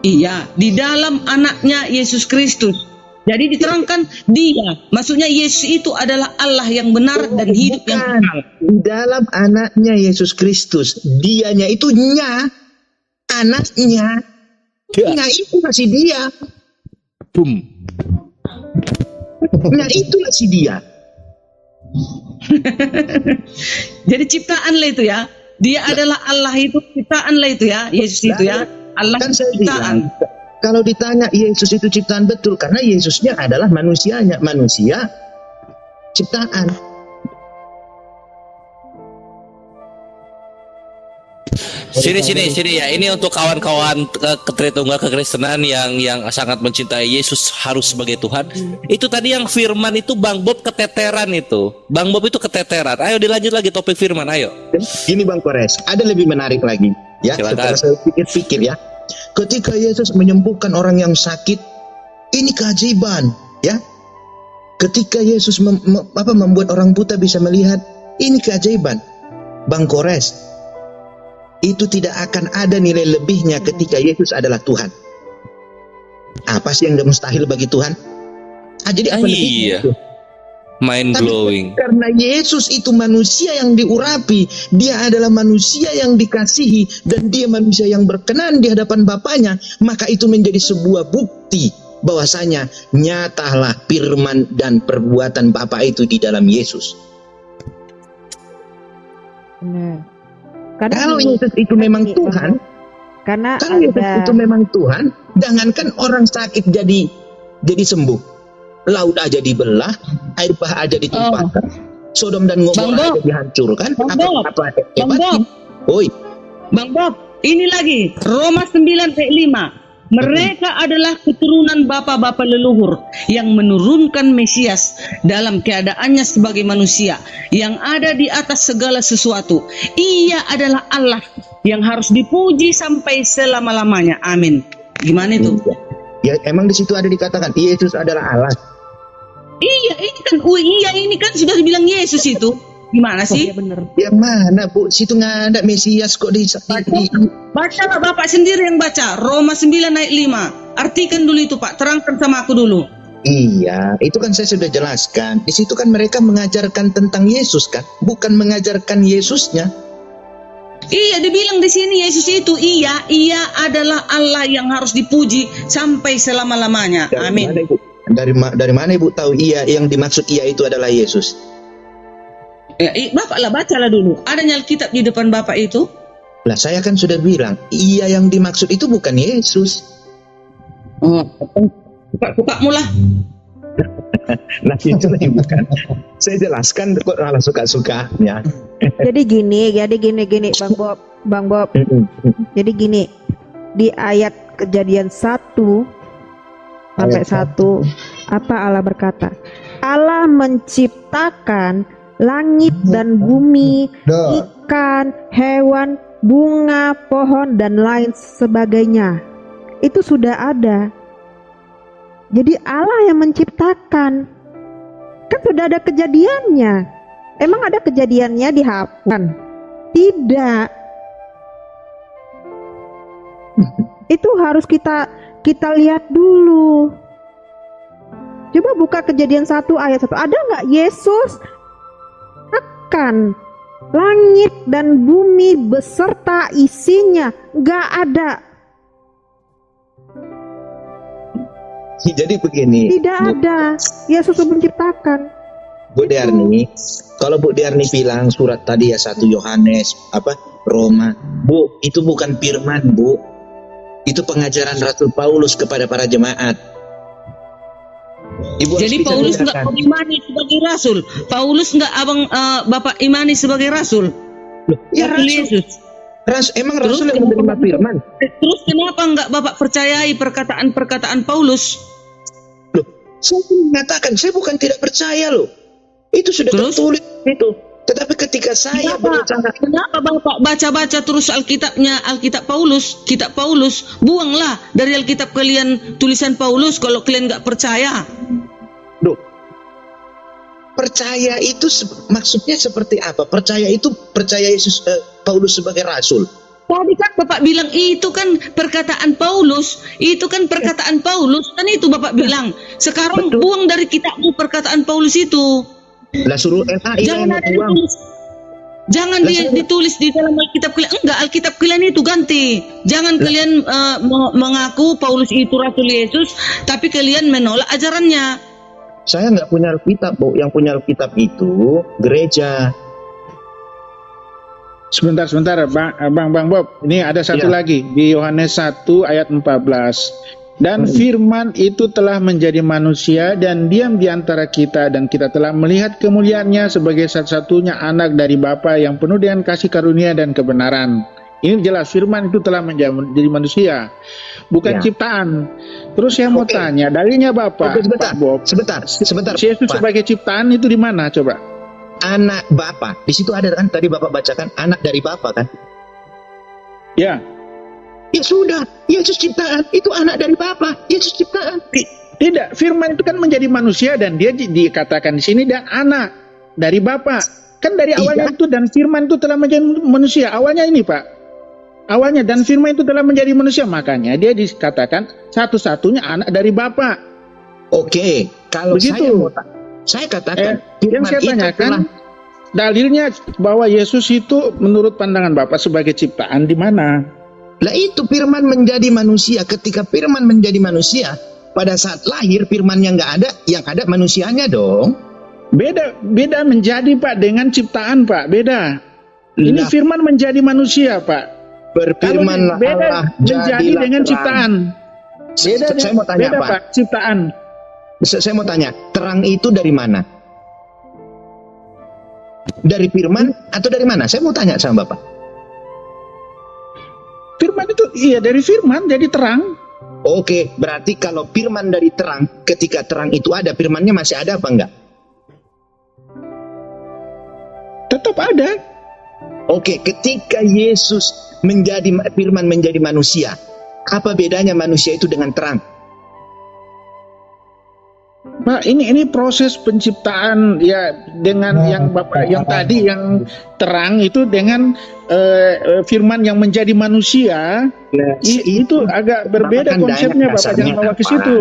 Iya, di dalam anaknya Yesus Kristus. Jadi diterangkan dia, maksudnya Yesus itu adalah Allah yang benar dan hidup yang kekal. Di dalam anaknya Yesus Kristus. Dianya itu nya, anaknya. Nya itu masih dia. Boom. Nya itu masih dia. Jadi ciptaan lah itu ya. Dia adalah Allah itu ciptaan lah itu ya. Yesus itu ya. Allah Kan saya ciptaan. bilang, kalau ditanya Yesus itu ciptaan, betul, karena Yesusnya adalah manusia ciptaan. Sini ya. Ini untuk kawan-kawan Tritunggal kekristenan yang sangat mencintai Yesus harus sebagai Tuhan. Itu tadi yang firman itu Bang Bob keteteran itu. Bang Bob itu keteteran. Ayo dilanjut lagi topik firman, ayo. Gini Bang Kores, ada lebih menarik lagi. Ya, Silakan. setelah saya pikir-pikir ya. Ketika Yesus menyembuhkan orang yang sakit, ini keajaiban, ya. Ketika Yesus membuat orang buta bisa melihat, ini keajaiban. Bang Kores, itu tidak akan ada nilai lebihnya ketika Yesus adalah Tuhan. Apa sih yang tidak mustahil bagi Tuhan? Jadi apa lebihnya Iya. itu? Mind Tapi blowing. karena Yesus itu manusia yang diurapi, dia adalah manusia yang dikasihi, dan dia manusia yang berkenan di hadapan Bapaknya, maka itu menjadi sebuah bukti bahwasanya nyatalah firman dan perbuatan Bapa itu di dalam Yesus. Benar. Karena Kalau gini, Yesus itu memang gini, Tuhan, karena kalau Yesus itu memang Tuhan, jangankan orang sakit jadi sembuh. Laut aja dibelah, air bah aja ditumpahkan, Sodom dan Bang Gomora Bob. aja dihancurkan. Bang Bob. Apa Bang hebatnya? Bob. Oi, Bang Bob, ini lagi Roma 9 ayat 5. Mereka adalah keturunan bapa-bapa leluhur yang menurunkan Mesias dalam keadaannya sebagai manusia yang ada di atas segala sesuatu. Ia adalah Allah yang harus dipuji sampai selama-lamanya. Amin. Gimana itu? ya emang di situ ada dikatakan Yesus adalah Allah. Iya, ini kan sudah dibilang Yesus itu. Gimana sih? Iya benar. Yang mana Bu? Situ nggak ada Mesias kok di Bacalah Bapak sendiri yang baca. Roma 9 ayat 5. Artikan dulu itu Pak. Terangkan sama aku dulu. Iya, itu kan saya sudah jelaskan. Di situ kan mereka mengajarkan tentang Yesus kan, bukan mengajarkan Yesusnya. Iya, dibilang di sini Yesus itu ia adalah Allah yang harus dipuji sampai selama-lamanya. Amin. Mana, Ibu? Dari mana Ibu tahu iya yang dimaksud iya itu adalah Yesus? Ya, Bapak lah bacalah dulu. Adanya Alkitab di depan Bapak itu. Lah saya kan sudah bilang, iya yang dimaksud itu bukan Yesus. Oh, buka mulah. Nah itulah yang bukan. Saya jelaskan kok malah suka-sukanya. Jadi gini, Bang Bob. Jadi gini, di ayat Kejadian 1 sampai 1, apa Allah berkata? Allah menciptakan langit dan bumi, ikan, hewan, bunga, pohon, dan lain sebagainya. Itu sudah ada. Jadi Allah yang menciptakan. Kan sudah ada kejadiannya. Emang ada kejadiannya dihapuskan? Tidak. Itu harus kita lihat dulu. Coba buka Kejadian 1 ayat 1. Ada nggak Yesus akan langit dan bumi beserta isinya? Nggak ada. Jadi begini. Tidak ada. Yesus menciptakan. Bu Diarni, kalau Bu Diarni bilang surat tadi ya 1 Yohanes, Roma, Bu, itu bukan firman, Bu. Itu pengajaran Rasul Paulus kepada para jemaat. Ibu Jadi Paulus nggak imani sebagai rasul. Paulus nggak Bapak imani sebagai rasul. Loh, ya Rasul. Emang Terus Rasul yang menerima firman. Terus kenapa nggak Bapak percayai perkataan Paulus? Loh, saya mengatakan saya bukan tidak percaya loh. Itu sudah tertulis itu. Tetapi ketika saya Kenapa Bapak baca-baca terus Alkitab Paulus, kitab Paulus? Buanglah dari Alkitab kalian tulisan Paulus kalau kalian nggak percaya. Loh, percaya itu maksudnya seperti apa? Percaya itu percaya Yesus Paulus sebagai rasul. Tadi kan Bapak bilang itu kan perkataan Paulus, kan itu Bapak bilang. Sekarang buang dari kitabmu perkataan Paulus itu. Lah suruh NAI jangan ditulis di dalam Alkitab kalian. Enggak, Alkitab kalian itu ganti. Jangan kalian mengaku Paulus itu Rasul Yesus, tapi kalian menolak ajarannya. Saya nggak punya Alkitab, Bu. Yang punya Alkitab itu gereja. Sebentar, Bang Bob. Ini ada satu lagi di Yohanes 1 ayat 14. Dan firman itu telah menjadi manusia dan diam di antara kita, dan kita telah melihat kemuliaannya sebagai satu-satunya anak dari Bapa yang penuh dengan kasih karunia dan kebenaran. Ini jelas firman itu telah menjadi manusia, bukan ciptaan. Terus saya mau tanya, dalilnya Bapak, Pak Bob. Sebentar. Yesus sebagai ciptaan itu di mana coba? Anak Bapa. Di situ ada kan tadi Bapak bacakan anak dari Bapa kan? Ya. Ya sudah, Yesus ciptaan, itu anak dari Bapa, Yesus ciptaan. Tidak, firman itu kan menjadi manusia dan dia dikatakan di sini dia anak dari Bapa. Kan dari awalnya itu dan firman itu telah menjadi manusia. Awalnya ini, Pak. Awalnya dan firman itu telah menjadi manusia, makanya dia dikatakan satu-satunya anak dari Bapa. Oke, kalau begitu. Saya katakan yang saya tanyakan dalilnya bahwa Yesus itu menurut pandangan Bapak sebagai ciptaan di mana? Lah itu firman menjadi manusia. Ketika firman menjadi manusia, pada saat lahir firmannya nggak ada, yang ada manusianya dong. Beda menjadi Pak dengan ciptaan Pak, beda. Ini firman menjadi manusia Pak. Berfirmanlah Allah menjadi dengan ciptaan. Saya mau tanya Pak, ciptaan. Saya mau tanya, terang itu dari mana? Dari firman atau dari mana? Saya mau tanya sama Bapak. Firman itu dari firman jadi terang. Oke, berarti kalau firman dari terang, ketika terang itu ada, firmannya masih ada apa enggak? Tetap ada. Oke, ketika Yesus firman menjadi manusia, apa bedanya manusia itu dengan terang? Pak, ini proses penciptaan ya dengan yang Bapak yang tadi yang terang itu dengan firman yang menjadi manusia itu agak berbeda konsepnya Bapak, jangan bawa ke situ.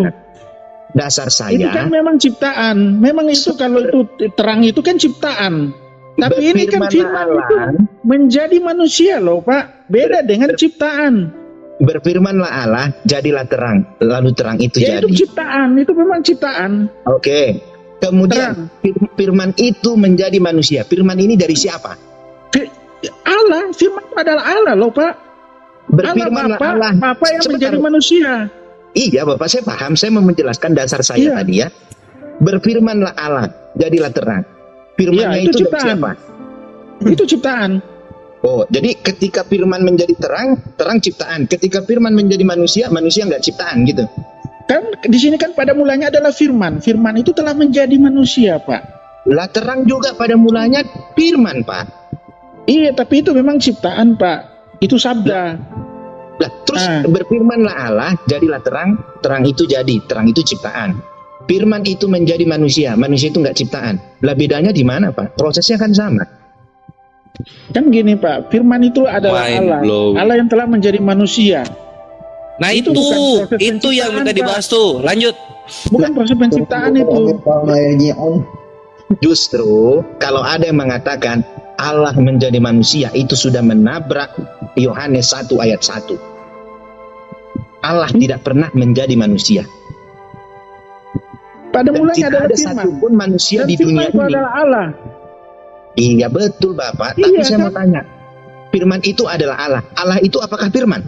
Dasar saya itu kan memang ciptaan. Memang itu kalau itu terang itu kan ciptaan. Tapi ini kan firman itu menjadi manusia loh Pak. Beda dengan ciptaan. Berfirmanlah Allah, jadilah terang. Lalu terang itu jadi. Itu ciptaan, itu memang ciptaan. Oke. Kemudian firman itu menjadi manusia. Firman ini dari siapa? Allah. Firman itu adalah Allah loh Pak. Berfirmanlah Allah. Bapak yang menjadi manusia. Iya Bapak, saya paham. Saya mau menjelaskan dasar saya tadi ya. Berfirmanlah Allah, jadilah terang. Firman-Nya Ya, itu itu dari ciptaan. siapa? Itu ciptaan. Oh, jadi ketika firman menjadi terang, terang ciptaan. Ketika firman menjadi manusia, manusia nggak ciptaan gitu. Kan di sini kan pada mulanya adalah firman. Firman itu telah menjadi manusia, Pak. Lah terang juga pada mulanya firman, Pak. Iya, tapi itu memang ciptaan, Pak. Itu sabda. Lah terus Ah. berfirmanlah Allah, jadilah terang, terang itu jadi, terang itu ciptaan. Firman itu menjadi manusia, manusia itu nggak ciptaan. Lah bedanya di mana, Pak? Prosesnya kan sama. Kan gini, Pak. Firman itu adalah Mind Allah. blowing. Allah yang telah menjadi manusia. Nah Itu itu, bukan proses itu yang minta penciptaan, dibahas tuh. Lanjut. Bukan proses penciptaan itu. Justru kalau ada yang mengatakan Allah menjadi manusia, itu sudah menabrak Yohanes 1 ayat 1. Allah tidak pernah menjadi manusia. Pada Dan mulanya tidak adalah ada firman. satupun manusia Dan di dunia firman itu ini. adalah Allah. Iya betul Bapak, Iya, tapi saya kan? mau tanya, firman itu adalah Allah. Allah itu apakah firman?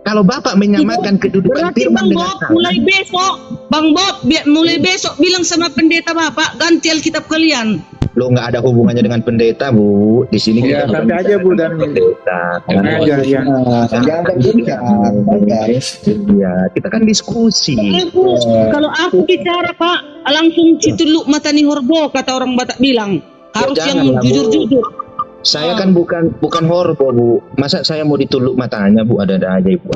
Kalau Bapak menyamakan kedudukan Berarti firman Bang dengan Bob Allah, mulai besok, Bang Bob mulai besok bilang sama pendeta Bapak ganti Alkitab kalian. lo nggak ada hubungannya dengan pendeta, Bu. Di sini Iya, kita bukan santai aja, Bu, bicara dan- tentang pendeta. Tenang aja, ya. Jangan terbincang, guys. Iya, kita kan diskusi. Kalau aku bicara Pak, langsung cituluk matani horbo kata orang Batak bilang. Harus Ya, yang jangan lah, Bu. jujur-jujur. Saya kan bukan horor, Bu. Masa saya mau dituluk matanya, Bu? Ada aja, Bu.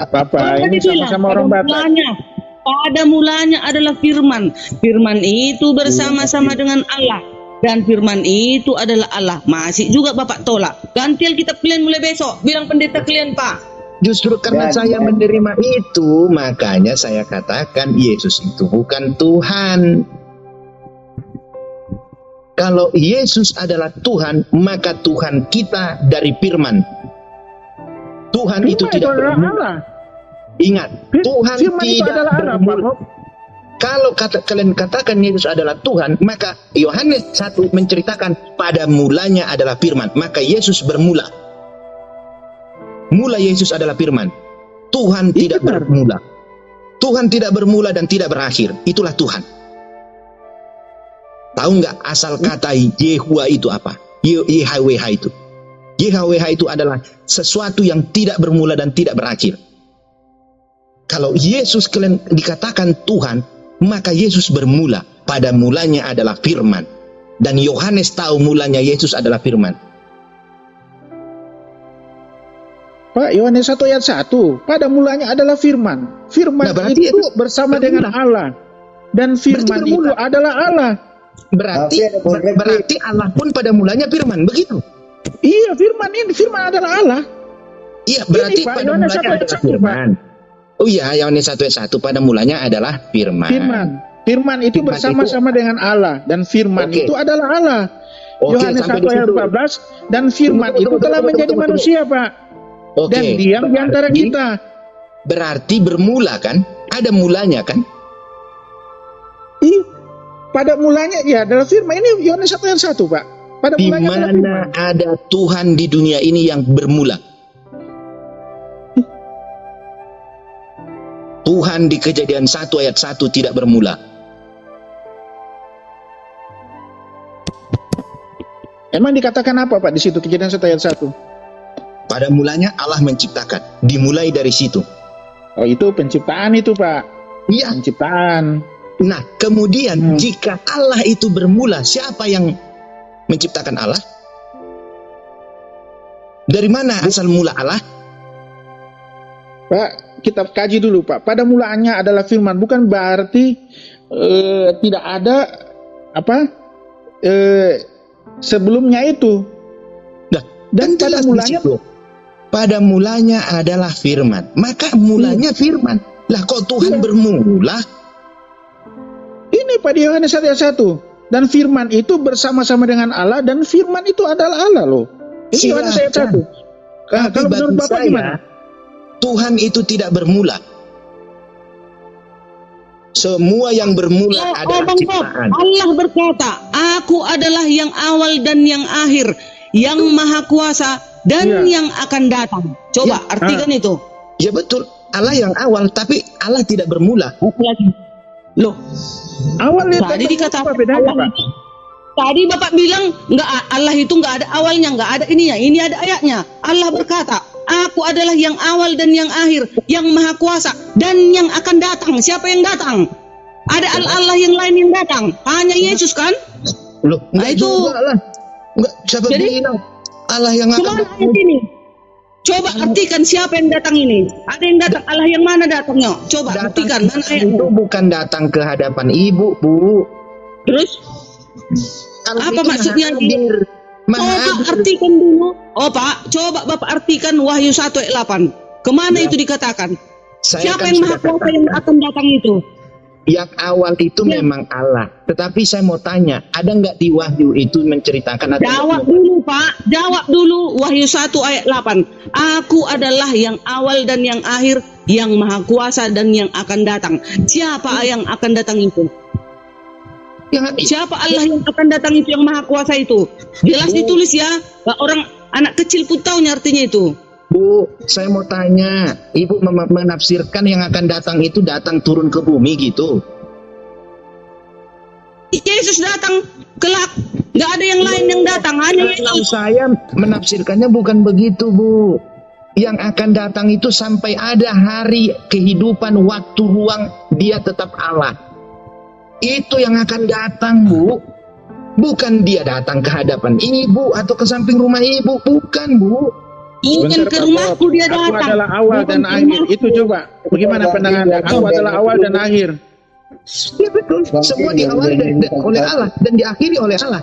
Apa-apa, Tadi ini bilang, sama-sama orang Batak. pada mulanya adalah firman. Firman itu bersama-sama dengan Allah. Dan firman itu adalah Allah. Masih juga Bapak tolak. Ganti Alkitab kalian mulai besok. Bilang pendeta kalian Pak. Justru karena saya menerima itu, makanya saya katakan Yesus itu bukan Tuhan. Kalau Yesus adalah Tuhan, maka Tuhan kita dari firman. Tuhan itu Firman tidak adalah bermula. Allah. Ingat, Tuhan Firman itu tidak adalah Allah, Pak bermula. Bob. Kalau kalian katakan Yesus adalah Tuhan, maka Yohanes 1 menceritakan pada mulanya adalah firman. Maka Yesus bermula. Mula Yesus adalah firman. Tuhan tidak benar. bermula. Tuhan tidak bermula dan tidak berakhir. Itulah Tuhan. Tahu nggak asal kata Yehuwa itu apa? YHWH itu. YHWH itu adalah sesuatu yang tidak bermula dan tidak berakhir. Kalau Yesus kalian dikatakan Tuhan, maka Yesus bermula. Pada mulanya adalah firman. Dan Yohanes tahu mulanya Yesus adalah firman. Pak, Yohanes 1 ayat 1. Pada mulanya adalah firman. Firman Nah, berarti itu bersama dengan Allah. Dan firman Berarti itu bermula. adalah Allah. Berarti Allah pun pada mulanya firman, begitu. Iya, firman adalah Allah. Iya, berarti Pak, pada Yohanes mulanya 1 ayat adalah 1, firman. Oh iya, Yohanes 1 ayat 1 pada mulanya adalah firman. Firman itu Firman bersama-sama dengan Allah. Dan firman Oke. itu adalah Allah. Oke, Yohanes sampai 1 di ayat situ. 14. Dan firman Tunggu, itu tunggu, telah tunggu, menjadi tunggu, manusia, Pak. Oke. Dan diam di antara Berarti- kita. Berarti bermula kan? Ada mulanya kan? Pada mulanya ya adalah firman. Ini Yohanes 1 ayat 1, Pak. Pada Di mulanya adalah mana firman. ada Tuhan di dunia ini yang bermula? Tuhan di Kejadian 1 ayat 1 tidak bermula. Emang dikatakan apa, Pak, di situ Kejadian 1 ayat 1? Pada mulanya Allah menciptakan. Dimulai dari situ. Oh, itu penciptaan itu, Pak. Iya. Penciptaan. Nah, kemudian jika Allah itu bermula, siapa yang menciptakan Allah? Dari mana asal mula Allah? Pak, kita kaji dulu, Pak. Pada mulanya adalah firman, bukan berarti tidak ada sebelumnya itu. Nah, Dan kan pada jelas di mulanya situ. Pada mulanya adalah firman. Maka mulanya firman. Lah kok Tuhan bermula? ini pada Yohanes 1 ayat 1. Dan firman itu bersama-sama dengan Allah, dan firman itu adalah Allah loh. Ini Yohanes ayat 1. Tapi Kalau menurut bagi Bapak saya, gimana? Tuhan itu tidak bermula. Semua yang bermula adalah Bang Bob, ciptaan. Allah berkata, aku adalah yang awal dan yang akhir, yang maha kuasa dan Iya. yang akan datang. Coba artikan itu. Ya betul. Allah yang awal, tapi Allah tidak bermula. Apalagi. Loh, Awalnya tadi dikatakan apa bedanya, Allah Pak? itu- Tadi Bapak bilang nggak, Allah itu nggak ada awalnya, nggak ada ininya. Ini ada ayatnya. Allah berkata, Aku adalah yang awal dan yang akhir, yang maha kuasa dan yang akan datang. Siapa yang datang? Ada Allah yang lain yang datang. Hanya Yesus kan? Loh, Nah, enggak itu- juga lah. Enggak, siapa Jadi- bilang Allah yang akan Kemana ayat ini? Coba artikan siapa yang datang ini. Ada yang datang, Allah yang mana datangnya? Coba artikan mana itu ayatnya. bukan datang ke hadapan ibu, Bu. Terus Allah apa itu maksudnya maha ini? hadir. Maha Coba hadir. artikan dulu. Oh Pak, coba Bapak artikan Wahyu 1 ayat 8. Kemana Ya. itu dikatakan? Saya Siapa kan yang maha sudah kuasa yang katakan, akan datang itu? yang awal itu Ya. memang Allah. Tetapi saya mau tanya, ada nggak di Wahyu itu menceritakan atau Jawab dulu Pak, jawab dulu Wahyu 1 ayat 8. Aku adalah yang awal dan yang akhir, yang maha kuasa dan yang akan datang. Siapa yang akan datang itu? Yang- Siapa Allah yang akan datang itu, yang maha kuasa itu? Jelas ditulis ya. Orang anak kecil pun tahu artinya itu. Bu, saya mau tanya, Ibu menafsirkan yang akan datang itu datang turun ke bumi gitu? Yesus datang kelak, nggak ada yang lain yang datang, hanya Kalau Yesus. saya menafsirkannya bukan begitu, Bu. Yang akan datang itu sampai ada hari kehidupan, waktu, ruang, dia tetap Allah. Itu yang akan datang, Bu. Bukan dia datang ke hadapan ibu atau ke samping rumah ibu, bukan, Bu. Bukan Sebentar, ke Pak rumahku Bob. dia Aku datang. adalah awal Bukan dan ke akhir. rumahku. Itu coba. Bagaimana pandangannya? Aku adalah awal dan akhir. Ya betul, semua diawali oleh Allah dan diakhiri oleh Allah.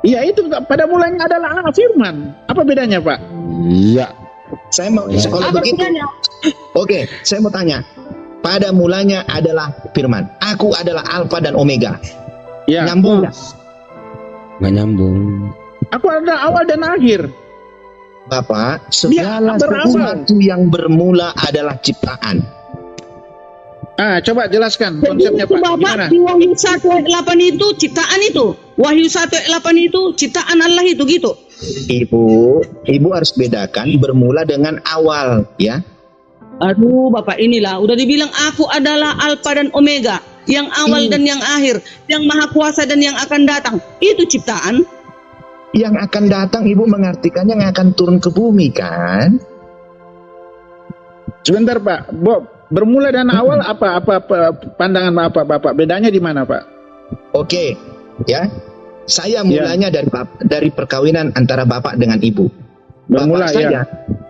Iya, itu pada mulanya adalah Allah firman. Apa bedanya, Pak? Iya. Saya mau kalau Apa begitu. bedanya? Oke, saya mau tanya. Pada mulanya adalah firman. Aku adalah Alfa dan Omega. Ya. Nyambung nggak? Nggak nyambung. Aku adalah awal dan akhir. Bapak, segala berawal. sesuatu yang bermula adalah ciptaan. Coba jelaskan Jadi konsepnya, itu Pak. Bapak Gimana? di Wahyu 1 ayat 8 itu ciptaan itu. Wahyu 1 ayat 8 itu ciptaan Allah itu gitu. Ibu harus bedakan bermula dengan awal, ya. Aduh Bapak, inilah udah dibilang aku adalah Alfa dan Omega, yang awal dan yang akhir, yang maha kuasa dan yang akan datang. Itu ciptaan. Yang akan datang, Ibu mengartikannya yang akan turun ke bumi, kan? Sebentar, Pak. Bob, bermula dan awal apa pandangan Bapak? Bedanya di mana, Pak? Oke, ya. Saya mulanya dari perkawinan antara bapak dengan ibu. Bermula, Bapak saya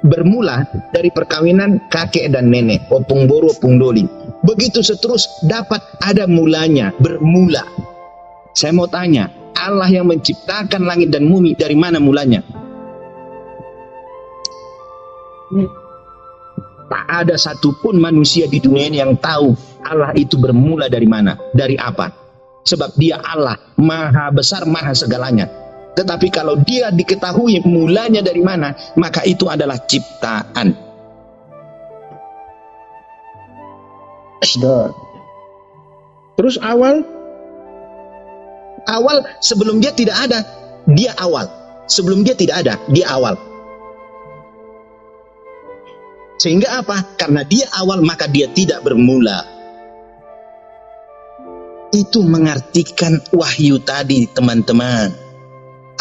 bermula dari perkawinan kakek dan nenek, opung boro, opung doli. Begitu seterus dapat ada mulanya, bermula. Saya mau tanya, Allah yang menciptakan langit dan bumi dari mana mulanya? Tak ada satupun manusia di dunia ini yang tahu Allah itu bermula dari mana, dari apa. Sebab dia Allah, maha besar, maha segalanya. Tetapi kalau dia diketahui mulanya dari mana, maka itu adalah ciptaan. Terus awal? Awal sebelum dia tidak ada, dia awal. Sebelum dia tidak ada, dia awal. Sehingga apa? Karena dia awal, maka dia tidak bermula. Itu mengartikan wahyu tadi, teman-teman.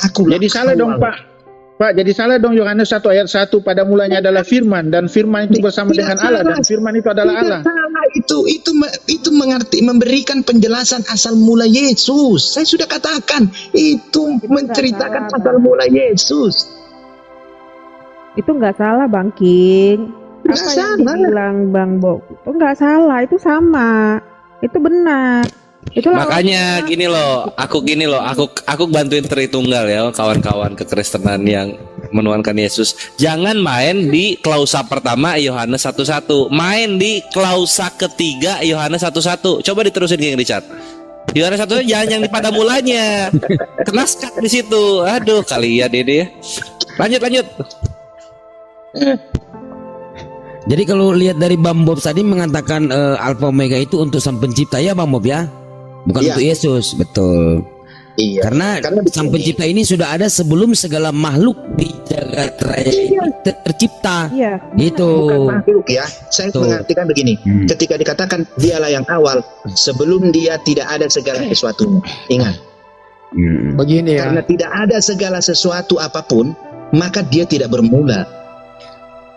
Jadi salah dong, Pak. Pak, jadi salah dong Yohanes 1 ayat 1, pada mulanya adalah firman, dan firman itu bersama dengan Allah, dan firman itu adalah Allah. Salah itu mengerti, memberikan penjelasan asal mula Yesus. Saya sudah katakan itu menceritakan salah, asal mula Yesus. Itu nggak salah Bang King. Nggak Apa salah. yang dibilang Bang Bob itu nggak salah, itu sama, itu benar. Itulah Makanya gini loh, aku bantuin Tritunggal ya, kawan-kawan kekristenan yang menuankan Yesus. Jangan main di klausa pertama Yohanes 1:1, main di klausa ketiga Yohanes 1:1. Coba diterusin King Richard. Yohanes 1 jangan yang di pada mulanya. Kena skat di situ. Aduh, kalian ini ya. Lanjut. Jadi kalau lihat dari Bang Bob tadi mengatakan Alfa Omega itu untuk sang pencipta ya Bang Bob ya, bukan Iya. untuk Yesus, betul. Iya. Karena sang pencipta ini sudah ada sebelum segala makhluk di jagat raya ini tercipta. Iya. Gitu. Bukan makhluk ya. Saya Tuh. mengartikan begini. Ketika dikatakan dialah yang awal, sebelum dia tidak ada segala sesuatunya. Ingat. Begini ya. Karena tidak ada segala sesuatu apapun, maka dia tidak bermula.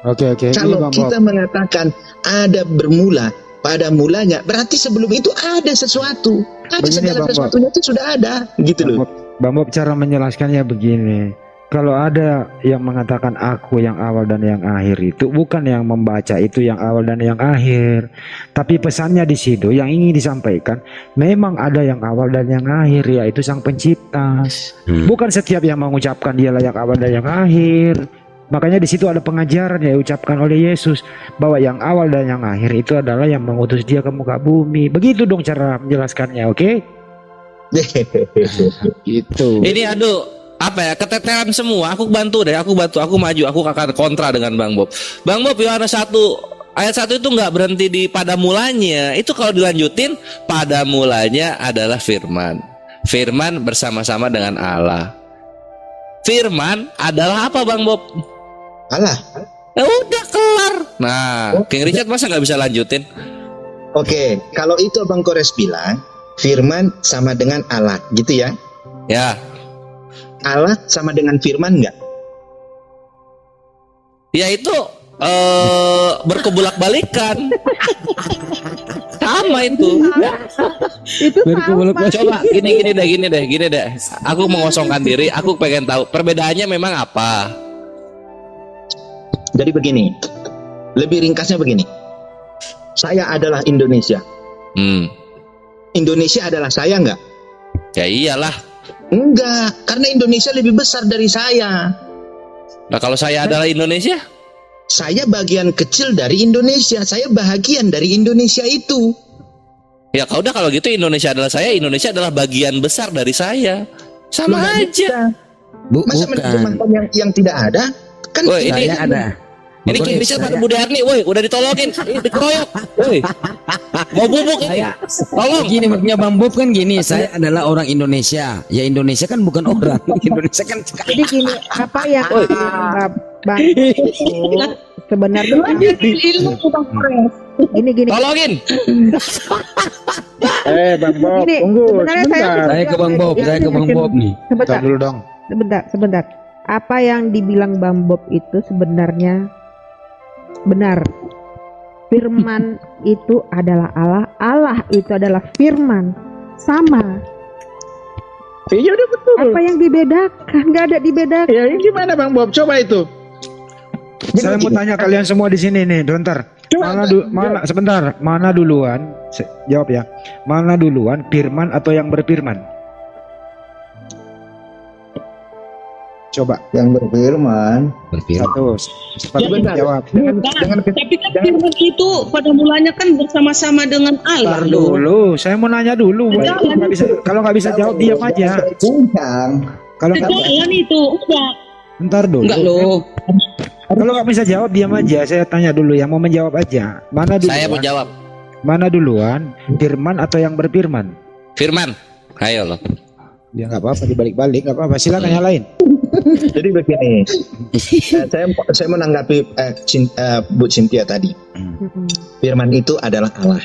Oke. Ini Kalau Bang Bob. kita mengatakan ada bermula, pada mulanya, berarti sebelum itu ada sesuatu. Ada Begini, segala Bang Bob. sesuatunya itu sudah ada, gitu loh. Bang Bob cara menjelaskannya begini. Kalau ada yang mengatakan aku yang awal dan yang akhir, itu bukan yang membaca itu yang awal dan yang akhir. Tapi pesannya di situ yang ingin disampaikan, memang ada yang awal dan yang akhir, yaitu sang pencipta. Bukan setiap yang mengucapkan dialah yang awal dan yang akhir. Makanya di situ ada pengajaran yang diucapkan oleh Yesus bahwa yang awal dan yang akhir itu adalah yang mengutus dia ke muka bumi. Begitu dong cara menjelaskannya, oke? Gitu. Ini aduh, apa ya, keteteran semua. Aku bantu, aku maju, aku akan kontra dengan Bang Bob. Bang Bob, Yohanes 1 ayat 1 itu nggak berhenti di pada mulanya. Itu kalau dilanjutin, pada mulanya adalah firman. Firman bersama-sama dengan Allah. Firman adalah apa, Bang Bob? Allah. Ya udah kelar. Nah, King Richard masa nggak bisa lanjutin? Oke, kalau itu Abang Kores bilang, firman sama dengan Allah, gitu ya. Ya, Allah sama dengan firman enggak? ya itu berkebulak-balikan. Sama itu. Itu sama. Coba gini deh. Aku mengosongkan diri, aku pengen tahu perbedaannya memang apa. Jadi begini, lebih ringkasnya begini. Saya adalah Indonesia. Indonesia adalah saya enggak? Ya iyalah. Enggak, karena Indonesia lebih besar dari saya. Nah, kalau saya adalah Indonesia, Saya bagian kecil dari Indonesia. Saya bahagian dari Indonesia itu. ya kalau gitu Indonesia adalah saya, Indonesia adalah bagian besar dari saya. Sama Loh, aja. Masa Bukan. menerjemahkan yang tidak ada? Kan Woi, ini Saya ada. Ini King Richard pada Budi Arni, woi, udah ditolongin, dikeroyok, woi, mau bubuk ini, tolong. Gini maksudnya Bang Bob kan gini, saya adalah orang Indonesia. Ya Indonesia kan bukan orang. Indonesia kan Jadi gini, apa yang Bang itu sebenarnya gini. Tolongin. Bang Bob, Gini, tunggu sebenarnya sebentar. saya ke Bang Bob, nih. Bentar dulu dong. Sebentar. Apa yang dibilang Bang Bob itu sebenarnya benar. Firman itu adalah Allah, Allah itu adalah firman. Sama. Iya udah betul. Apa yang dibedakan? Nggak ada dibedakan. Ya ini gimana Bang Bob? Coba itu. Saya mau tanya kalian semua di sini nih, bentar. Sebentar, mana duluan? Jawab ya. Mana duluan, firman atau yang berfirman? Coba. Yang berfirman. Berfirman. Cepat Bentar. jawab. Tapi kan firman itu pada mulanya kan bersama-sama dengan Allah. Bentar dulu, saya mau nanya dulu. Kalau nggak bisa jawab diam aja. Puncang. Kalau nggak Jalan itu enggak. bentar dulu. Enggak loh. Kalau nggak bisa jawab diam aja. Saya tanya dulu, yang mau menjawab aja. Mana duluan? Saya mau jawab. Mana duluan, firman atau yang berfirman? Firman, ayo loh. Ya nggak apa-apa dibalik-balik, nggak apa-apa. Silakan yang lain. Jadi begini, saya menanggapi Bu Cynthia tadi. Firman itu adalah Allah.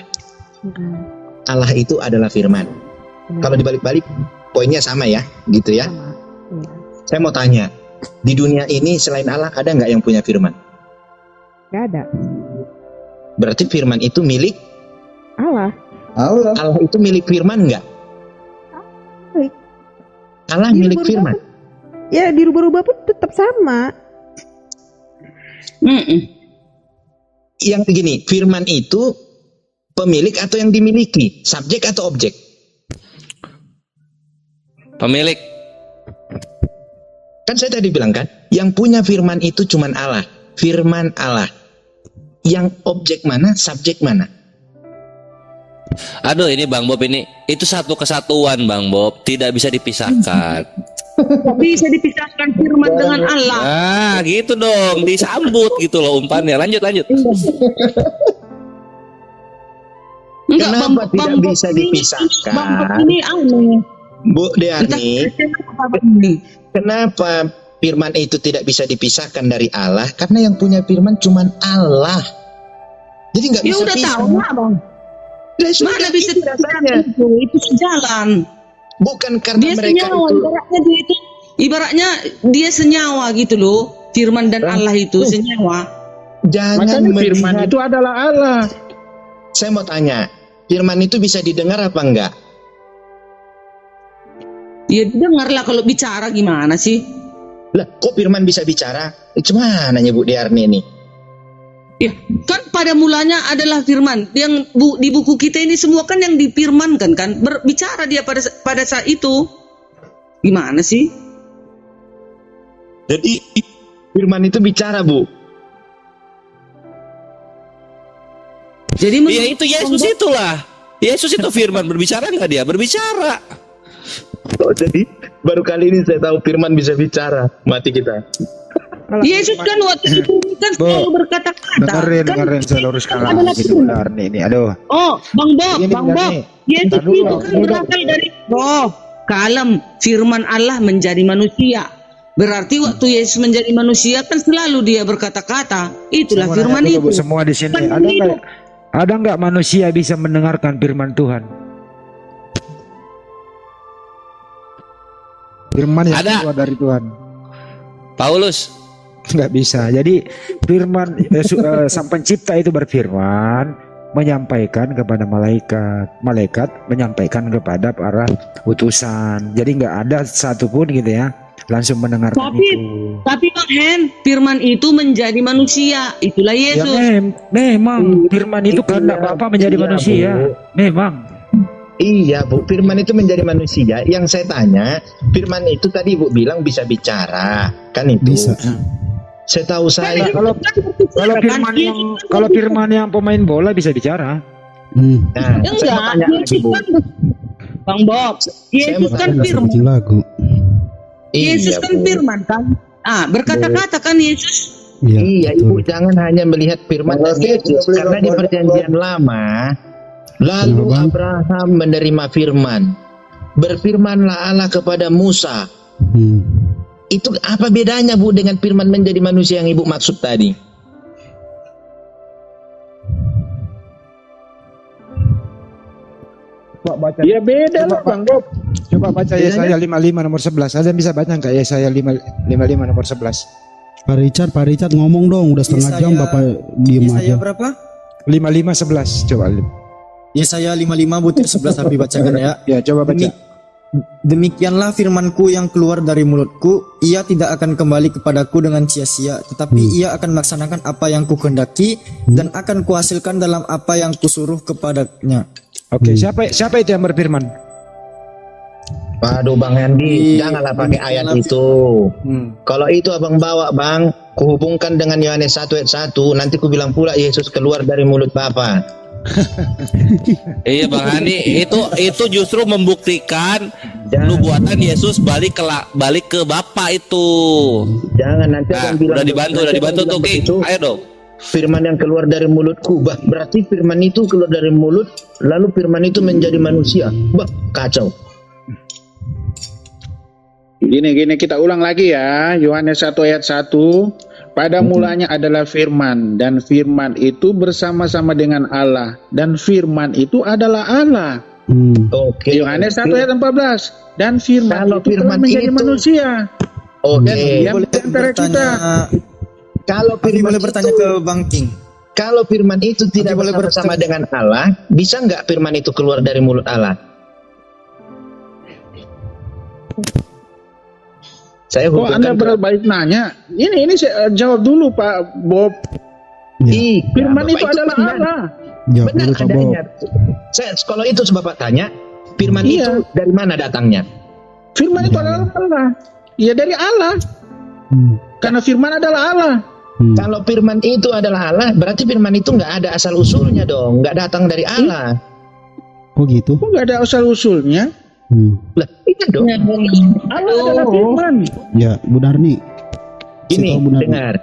Allah itu adalah firman. Kalau dibalik-balik, poinnya sama ya, gitu ya. Sama. Iya. Saya mau tanya, di dunia ini selain Allah ada nggak yang punya firman? Nggak ada. Berarti firman itu milik Allah. Allah. Allah itu milik firman nggak? Milik. Allah milik firman. Ya dirubah-rubah pun tetap sama. Yang begini, firman itu pemilik atau yang dimiliki, subjek atau objek? Pemilik. Kan saya tadi bilang kan, yang punya firman itu cuman Allah, firman Allah. Yang objek mana, subjek mana? Aduh, ini Bang Bob ini itu satu kesatuan Bang Bob, tidak bisa dipisahkan. Bisa dipisahkan firman dengan Allah. Ah, gitu dong, disambut gitu loh umpannya. Lanjut. Enggak, Kenapa tidak bisa dipisahkan? Bang Bob ini aneh. Bu Dearni, Kenapa ini? kenapa firman itu tidak bisa dipisahkan dari Allah? Karena yang punya firman cuman Allah. Jadi nggak Ya bisa udah pisah. tahu lah bang. Lah, sudah, Mana bisa itu rasanya. itu sejalan. Bukan karena Dia mereka senyawa, itu. ibaratnya dia senyawa gitu loh. Firman dan Allah itu senyawa. Jangan Makanya firman melihat. itu adalah Allah. Saya mau tanya, firman itu bisa didengar apa enggak? Ya dengarlah kalau bicara gimana sih? Lah, kok firman bisa bicara? Gimana Bu Dearni ini? Ya, kan pada mulanya adalah firman. Yang di buku kita ini semua kan yang difirmankan kan, berbicara dia pada saat itu. Gimana sih? Jadi firman itu bicara, Bu. Jadi Iya itu Yesus itulah. Yesus itu firman, berbicara nggak dia? Berbicara. Oh, jadi baru kali ini saya tahu firman bisa bicara. Mati kita. Kalau Yesus kan waktu itu kan selalu berkata-kata. Dengerin saya luruskan adalah lagi firman. sebentar nih aduh. Oh, Bang Bob, Ini Bang benar Bob. nih. Yesus Bentar dulu, itu kan dulu. berasal dari roh. Kalem, firman Allah menjadi manusia. Berarti waktu Yesus menjadi manusia kan selalu dia berkata-kata. Itulah Semua firman nanya dulu, Bu, itu. semua di sini Kan ada nggak manusia bisa mendengarkan firman Tuhan? Firman yang Ada. keluar dari Tuhan Paulus. nggak bisa. Jadi firman sang pencipta itu berfirman, menyampaikan kepada malaikat menyampaikan kepada para utusan. Jadi nggak ada satupun gitu ya langsung mendengarkan Tapi- itu. Tapi Bang Hen, firman itu menjadi manusia. Itulah Ya Yesus. memang firman itu karena Bapa menjadi Iya, manusia. Bu. Memang. Iya, Bu. Firman itu menjadi manusia. Yang saya tanya, firman itu tadi Bu bilang bisa bicara, kan itu? Bisa. Saya tahu saya. Kalau firman yang pemain bola bisa bicara. Nah, saya mau Enggak, tanya lagi, Yesus Bu. kan Bang Bob, Yesus mau kan Nggak firman. bikin lagu. Yesus Iya, kan Bu. firman kan. Berkata-kata kan Yesus. Iya, betul. Ibu jangan hanya melihat firman dan Yesus, karena di perjanjian lama lalu Kenapa, Bang? Abraham menerima firman. Berfirmanlah Allah kepada Musa. Hmm. Itu apa bedanya Bu dengan firman menjadi manusia yang Ibu maksud tadi? Ya beda lah Bang Bob. Coba baca Yesaya 55 nomor 11. Ada yang bisa baca nggak Yesaya 55 nomor 11? Pak Richard ngomong dong, udah setengah jam Bapak diem Yesaya aja. berapa? 55 11 coba. Yesaya 55 butir 11 Abi bacakan ya. Ya, coba baca. Demikianlah firmanku yang keluar dari mulutku, ia tidak akan kembali kepadaku dengan sia-sia, tetapi ia akan melaksanakan apa yang kukehendaki dan akan kuhasilkan dalam apa yang kusuruh kepadanya. Oke, siapa itu yang berfirman? Waduh Bang Andi, janganlah pakai ayat itu. Kalau itu abang bawa Bang, kuhubungkan dengan Yohanes 1 ayat 1, nanti ku bilang pula Yesus keluar dari mulut Bapa. Iya Bang Hani, itu justru membuktikan nubuatan Yesus balik ke Bapa itu. Jangan nanti Nah, abang bilang. udah dibantu tuh King. begitu. Ayo dong. Firman yang keluar dari mulutku, berarti firman itu keluar dari mulut, lalu firman itu menjadi manusia. Kacau. Gini kita ulang lagi ya. Yohanes 1 ayat 1. Pada mulanya adalah firman, dan firman itu bersama-sama dengan Allah, dan firman itu adalah Allah. Oke. Yohanes 1 ayat 14. Dan firman Kalau itu telah firman menjadi itu- manusia. Oke. Diam Boleh di antara kita. Kalau Abi firman boleh bertanya itu, ke Bang King. kalau firman itu tidak boleh bersama dengan Allah, bisa nggak firman itu keluar dari mulut Allah? Saya Kok Anda hubungkan berbaik nanya? Ini saya jawab dulu Pak Bob. Iya, Firman Bapak itu adalah benar. Allah. Jawab Benar dulu Pak Bob. adanya. Kalau itu Bapak tanya, firman Iya. itu dari mana datangnya? Firman itu adalah Allah. Ya dari Allah. Karena firman adalah Allah. Kalau firman itu adalah Allah, berarti firman itu nggak ada asal usulnya dong, nggak datang dari Allah. Kok gitu? Kok nggak ada asal usulnya? Lah, iya dong. Allah adalah firman. Ya, Bu Darni. Ini Saya tahu benar.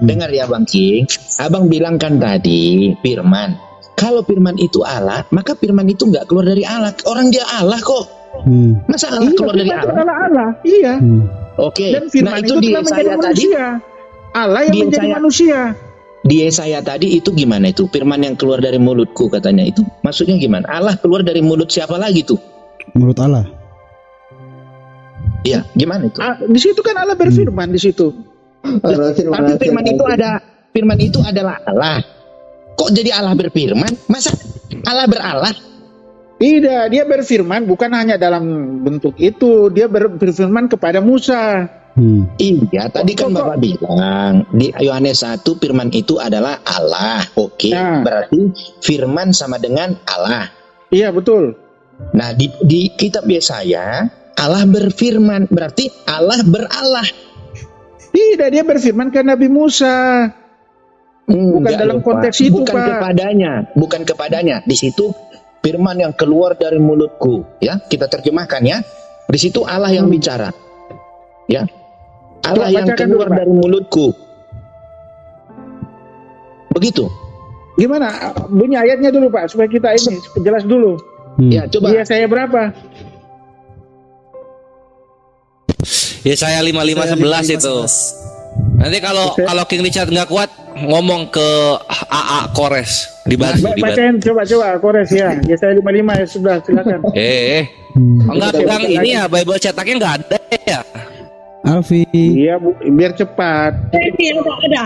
dengar ya Bang King. Abang bilang kan tadi firman. Kalau firman itu Allah, maka firman itu nggak keluar dari Allah. Orang dia Allah kok. Masa Allah keluar dari firman itu Allah? adalah Allah. Iya. Oke. Dan firman itu di telah menjadi Yesaya tadi, manusia. Allah yang Di menjadi Yesaya- manusia. di Yesaya tadi itu gimana itu? Firman yang keluar dari mulutku katanya itu. Maksudnya gimana? Allah keluar dari mulut siapa lagi tuh? Menurut Allah. Iya, gimana itu? Di situ kan Allah berfirman di situ. Tapi firman itu adalah Allah. Kok jadi Allah berfirman? Masa Allah beralah? Tidak, dia berfirman bukan hanya dalam bentuk itu, dia berfirman kepada Musa. Iya, tadi kan Bapak bilang di Yohanes 1 firman itu adalah Allah. Oke, Nah. berarti firman sama dengan Allah. Iya, betul. Nah, di kitab Yesaya Allah berfirman, berarti Allah beralah. Tidak, dia berfirman ke Nabi Musa. Bukan Enggak dalam loh, konteks Pak. itu, bukan Pak. bukan kepadanya. Di situ firman yang keluar dari mulutku, ya, kita terjemahkan ya. Di situ Allah yang bicara. Ya. Allah Coba yang bacakan keluar dulu, Pak. dari mulutku. Begitu. Gimana? Bunyi ayatnya dulu, Pak, supaya kita ini jelas dulu. Ya, coba. Iya, saya berapa? Yesaya 55:11 itu. Nanti kalau King Richard nggak kuat ngomong ke AA Kores dibantu. Bacain coba Kores ya. Yesaya 55 ayat 11, silakan. Enggak pegang ini ya, Bible cetaknya nggak ada ya. Alfi. Iya, Bu, biar cepat. Ada.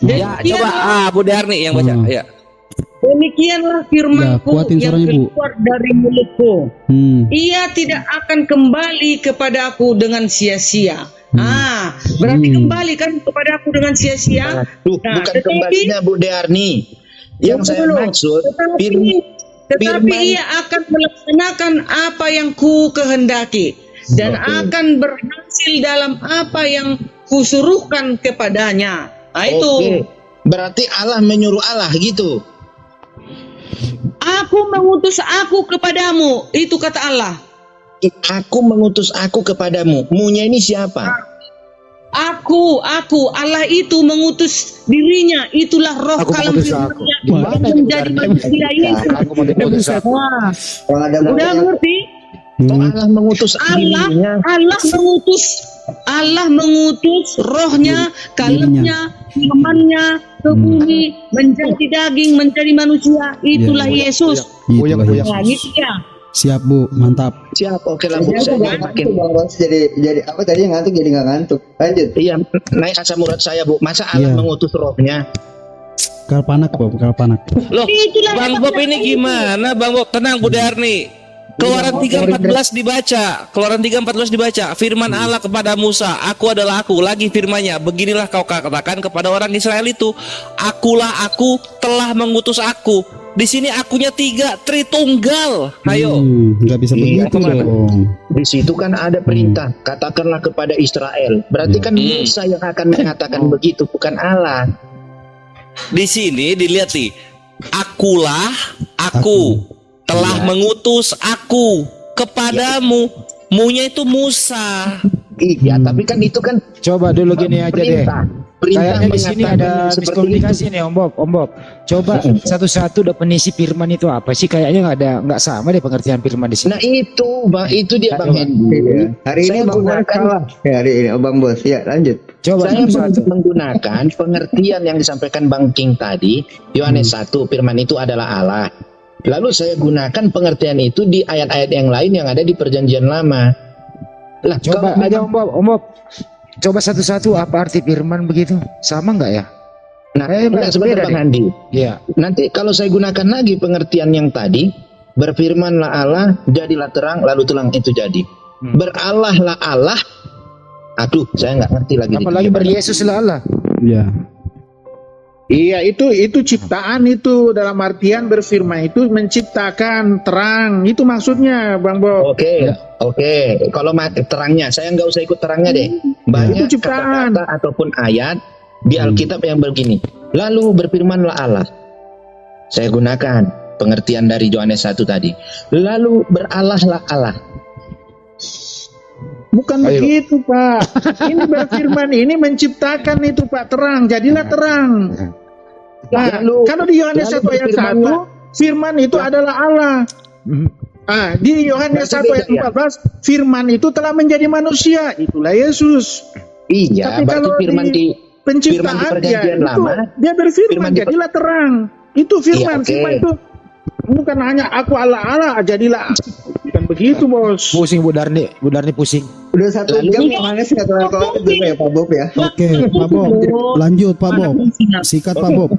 Ya, coba Bu Darni yang baca. Ya. Demikianlah firman-Ku Ya, kuatin yang suaranya, Bu. keluar dari mulutku. Ia tidak akan kembali kepadaku dengan sia-sia. Berarti kembali kan kepada aku dengan sia-sia. Bukan kembalinya Bu Darni. Yang saya maksud tetapi ia akan melaksanakan apa yang ku kehendaki dan akan berhasil dalam apa yang kusuruhkan kepadanya. Nah, itu. Berarti Allah menyuruh Allah gitu. Aku mengutus aku kepadamu, itu kata Allah. Aku mengutus aku kepadamu. Munya ini siapa? Aku, Allah itu mengutus dirinya. Itulah roh kalam firman yang menjadi manusia Yesus. Udah ngerti? Allah mengutus dirinya. Allah mengutus rohnya, kalamnya, firmannya ke bumi menjadi daging, menjadi manusia. Itulah Yesus. Nah, gitu ya. Siap Bu, mantap. Siap, oke lah Bu. Saya makin jadi apa tadi yang ngantuk jadi nggak ngantuk. Lanjut. Iya, naik asam urat saya Bu. Masa Allah mengutus rohnya? Kalpanak Bu, kalpanak. Loh, Bang Bob ini gimana? Bang Bob, tenang Bu Darni. Keluaran 3:14 dibaca. Keluaran 3:14 dibaca. Firman Allah kepada Musa, aku adalah aku. Lagi firmannya, beginilah kau katakan kepada orang Israel itu, akulah aku, telah mengutus aku. Di sini akunya 3, Tritunggal. Ayo. Nggak bisa begitu dong. Di situ kan ada perintah, katakanlah kepada Israel. Berarti kan Musa yang akan mengatakan begitu, bukan Allah. Di sini dilihat nih, akulah aku. Telah mengutus aku kepadamu. Munya itu Musa. Iya, tapi kan itu kan Coba dulu gini aja deh. Kayaknya di sini ada miskomunikasi nih Om Bob. Coba satu-satu definisi firman itu apa sih? Kayaknya nggak sama deh pengertian firman di sini. Nah itu dia Bang Hendy. Hari ini Bang Bos kalah. Hari ini Bang Bos. Ya, lanjut. Coba Saya menggunakan pengertian yang disampaikan Bang King tadi. Yohanes 1 firman itu adalah Allah. Lalu saya gunakan pengertian itu di ayat-ayat yang lain yang ada di Perjanjian Lama. Lah, coba aja Om Bob. Coba satu-satu apa arti firman begitu? Sama nggak ya? Nah, sebentar Bang Handi. Iya. Nanti kalau saya gunakan lagi pengertian yang tadi, berfirmanlah Allah, jadilah terang, lalu terang itu jadi. Beralahlah Allah. Aduh, saya nggak ngerti lagi. Apalagi beryesuslah Allah. Iya. Iya, itu ciptaan itu, dalam artian berfirman itu menciptakan terang. Itu maksudnya Bang Bob. Oke. Kalau terangnya, saya nggak usah ikut terangnya deh. Banyak kata-kata ataupun ayat di Alkitab yang begini. Lalu berfirmanlah Allah. Saya gunakan pengertian dari Yohanes 1 tadi. Lalu beralahlah Allah. Bukan begitu Pak. Ini berfirman, ini menciptakan itu Pak, terang. Jadilah terang. Nah, kalau di Yohanes 1 ayat 1, firman itu adalah Allah. Di Yohanes 1 ayat 14, firman itu telah menjadi manusia, itulah Yesus. Iya, Tapi berarti kalau firman di penciptaan firman di dia perjanjian itu, lama, dia berfirman firman di- jadilah terang. Itu firman. Iya, oke. Firman itu bukan hanya aku Allah jadilah. Bukan begitu, Bos. Pusing Bu Darni pusing. Udah 1 jam Yohanes nggak kelar-kelar dulu ya Pak Bob ya. Oke, Pak Bob. Lanjut Pak Bob. Sikat Pak Bob.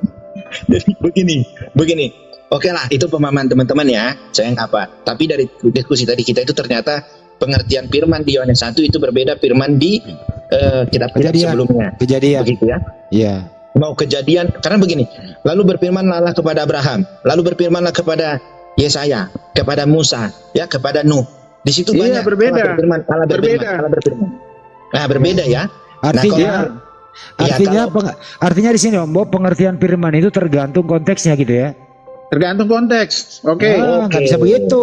Jadi begini. Oke lah, itu pemahaman teman-teman ya. Sayang apa? Tapi dari diskusi tadi kita itu ternyata pengertian firman di Yohanes 1 itu berbeda firman di kitab Kejadian. sebelumnya. Kejadian. Begitu ya. Iya. Mau kejadian, karena begini. Lalu berfirmanlah Allah kepada Abraham, lalu berfirmanlah kepada Yesaya, kepada Musa, ya, kepada Nuh. Di situ Iya, banyak berbeda. Allah berfirman. Nah, berbeda ya. Artinya Nah, artinya di sini Om Bob, pengertian firman itu tergantung konteksnya gitu ya. Tergantung konteks. Oke. Nggak bisa begitu.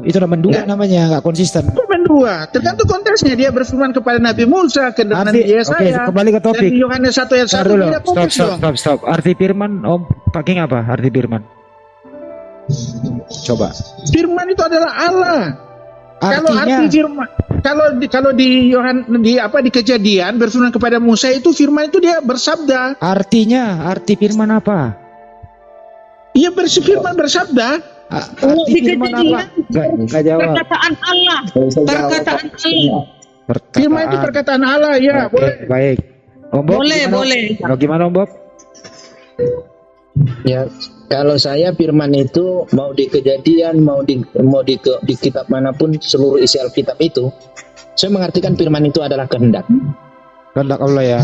Itu namanya mendua namanya, nggak konsisten. Firman 2, tergantung konteksnya. Dia berfirman kepada Nabi Musa, ke Nabi Yesaya. Oke, kembali ke topik. Dan di Yohanes 1 ayat 1 Dulu, beda konteks dong. stop. Arti firman Om Paking apa? Arti firman? Coba. Firman itu adalah Allah. Kalau Artinya arti firman, kalau di di Kejadian berfirman kepada Musa itu firman itu dia bersabda. arti firman apa? Ia firman bersabda. Arti firman apa? Enggak jawab. Perkataan Allah. Perkataan Allah. Firman itu perkataan Allah, ya. Oke, Boleh. baik. Om Bob, Boleh. Gimana Om Bob? Ya, kalau saya firman itu mau di Kejadian, mau di kitab manapun, seluruh isi Alkitab itu, saya mengartikan firman itu adalah kehendak. Kehendak Allah ya.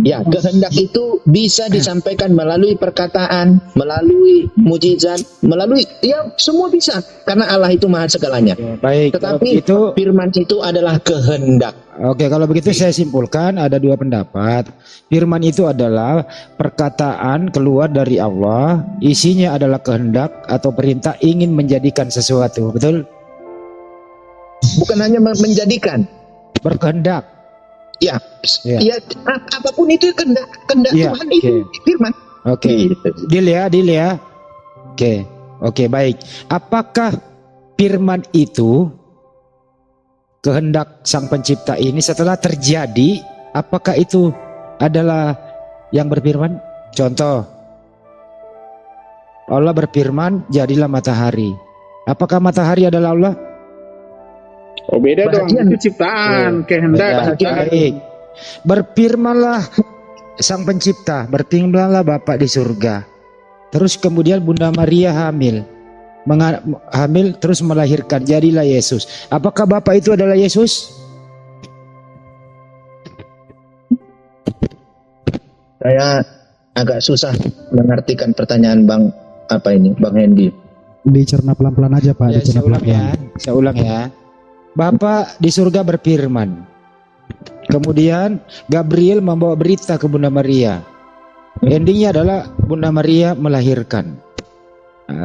Ya, kehendak itu bisa disampaikan melalui perkataan, melalui mujizat, melalui semua bisa, karena Allah itu maha segalanya. Baik. Tetapi firman itu adalah kehendak. Oke, kalau begitu saya simpulkan ada dua pendapat. Firman itu adalah perkataan keluar dari Allah, isinya adalah kehendak atau perintah ingin menjadikan sesuatu, betul? Bukan hanya menjadikan, berkehendak. Ya, apapun itu kehendak Ya, Tuhan itu firman. Oke, deal ya. Oke, baik. Apakah firman itu kehendak Sang Pencipta ini setelah terjadi? Apakah itu adalah yang berfirman? Contoh, Allah berfirman, jadilah matahari. Apakah matahari adalah Allah? Oh, beda dong. Itu ciptaan, kehendak. Baik. Berfirmanlah Sang Pencipta, bertinggallah Bapa di surga. Terus kemudian Bunda Maria hamil terus melahirkan, jadilah Yesus. Apakah Bapa itu adalah Yesus? Saya agak susah mengartikan pertanyaan Bang Hendy. Dicerna pelan-pelan aja Pak. Ya, saya ulang ya. Bapa di surga berfirman. Kemudian Gabriel membawa berita ke Bunda Maria. Endingnya adalah Bunda Maria melahirkan.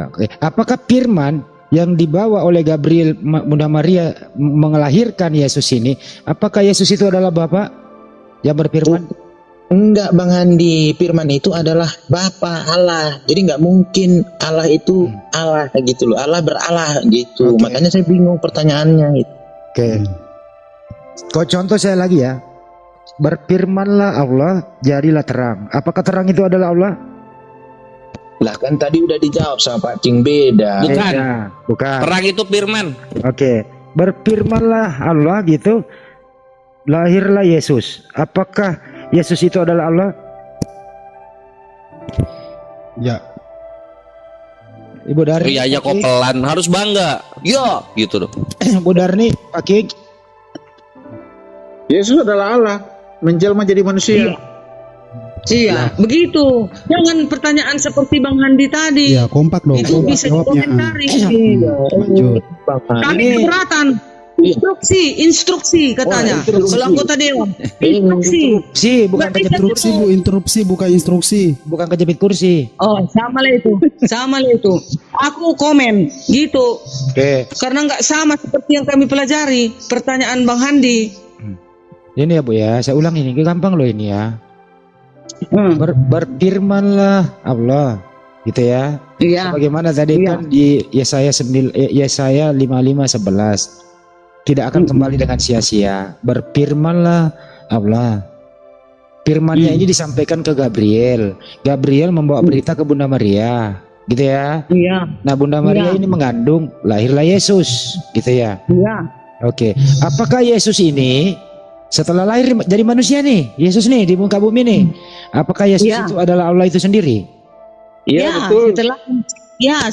Oke. Apakah firman yang dibawa oleh Gabriel Bunda Maria melahirkan Yesus ini, apakah Yesus itu adalah Bapa yang berfirman? Enggak Bang Handi, firman itu adalah Bapa Allah. Jadi nggak mungkin Allah itu Allah gitu loh. Allah beralah gitu. Oke. Makanya saya bingung pertanyaannya gitu. Oke. Kau contoh saya lagi ya. Berfirmanlah Allah, jadilah terang. Apakah terang itu adalah Allah? Lah kan tadi udah dijawab sama Pak Cing, beda. Bukan. Terang itu firman. Oke. Berfirmanlah Allah gitu. Lahirlah Yesus. Apakah Yesus itu adalah Allah? Ya. Ibu Darni. Iya kok pelan, harus bangga. Yo, gitu loh. Bu Darni, Pak King. Yesus adalah Allah, menjelma jadi manusia. Iya, begitu. Jangan pertanyaan seperti Bang Handi tadi. Ya, kompak dong. Itu Kompak bisa jawabnya. dikomentari. Lanjut. Kami keberatan. Instruksi katanya. Kalau anggota dewan. Instruksi, bukan kejepit Instruksi Bu, interupsi bukan instruksi. Bukan kejepit kursi. Oh, sama lah itu. Aku komen gitu. Oke. Karena nggak sama seperti yang kami pelajari. Pertanyaan Bang Handi. Ini ya Bu ya, saya ulang ini, gampang loh ini ya. Berfirmanlah Allah, gitu ya. Iya. Bagaimana tadi Iya. kan di Yesaya 55:11, tidak akan kembali dengan sia-sia. Berfirmanlah Allah. Firmannya ini disampaikan ke Gabriel. Gabriel membawa berita ke Bunda Maria, gitu ya. Iya. Nah, Bunda Maria ini mengandung, lahirlah Yesus, gitu ya. Iya. Oke, apakah Yesus ini setelah lahir jadi manusia nih, Yesus nih di muka bumi nih, apakah Yesus itu adalah Allah itu sendiri? Iya,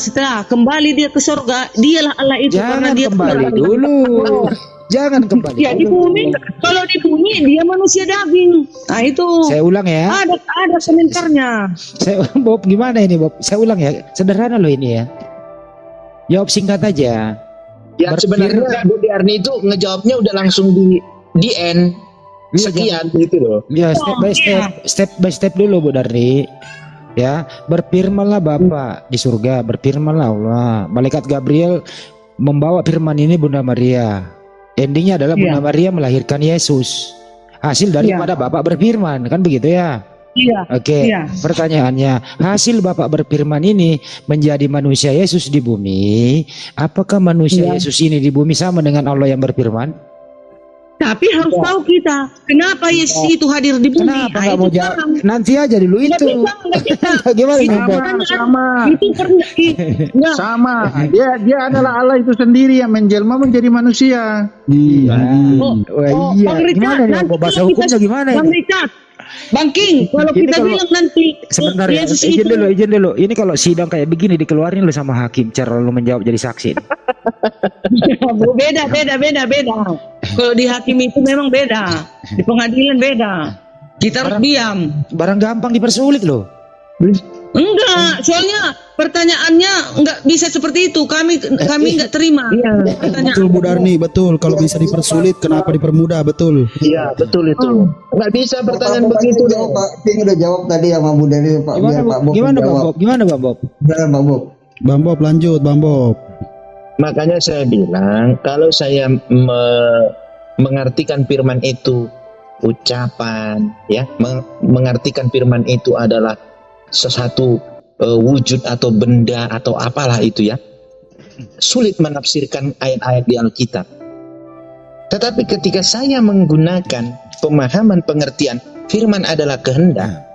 setelah kembali dia ke surga, dialah Allah itu. Jangan karena dia kembali dulu. Jangan kembali Ya di bumi, kalau di bumi dia manusia daging. Nah itu. Saya ulang ya. Ada komentarnya. Saya Bob, gimana ini Bob? Saya ulang ya. Sederhana loh ini ya. Jawab singkat aja. Ya sebenarnya Bu Arni itu ngejawabnya udah langsung di end. Sekian gitu loh. Ya step by step dulu Bu Darni. Ya, berfirmanlah Bapa di surga, berfirmanlah Allah. Malaikat Gabriel membawa firman ini Bunda Maria. Endingnya adalah Bunda Maria melahirkan Yesus. Hasil daripada Bapak berfirman, kan begitu ya? Iya. Oke. Pertanyaannya, hasil Bapak berfirman ini menjadi manusia Yesus di bumi. Apakah manusia Yesus ini di bumi sama dengan Allah yang berfirman? Tapi harus tahu kita kenapa Yesus itu hadir di bumi. Kenapa nggak mau jawab? Nanti aja dulu itu. Gimana? Sama. Dia adalah Allah itu sendiri yang menjelma menjadi manusia. Iya. Gimana nih? Bahasa hukumnya gimana ya? Bang Richard, Bang King, kalau kita bilang nanti sebentar ya, izin dulu. Ini kalau sidang kayak begini dikeluarin lu sama hakim, cara lu menjawab jadi saksi. beda. Kalau di hakim itu memang beda, di pengadilan beda. Kita harus diam. Barang gampang dipersulit loh. Enggak, soalnya pertanyaannya enggak bisa seperti itu. Kami enggak terima. Betul Bu Darni, betul. Kalau bisa dipersulit, kenapa dipermudah? Betul. Iya, betul itu. Enggak bisa pertanyaan begitu dong. Pak King udah jawab tadi sama Bu Darni, Pak. Gimana Bang Bob? Gimana Bang Bob? Bang Bob lanjut, Bang Bob. Makanya saya bilang, kalau saya mengartikan firman itu ucapan, ya, mengartikan firman itu adalah sesuatu wujud atau benda atau apalah itu ya, sulit menafsirkan ayat-ayat di Alkitab. Tetapi ketika saya menggunakan pemahaman pengertian firman adalah kehendak,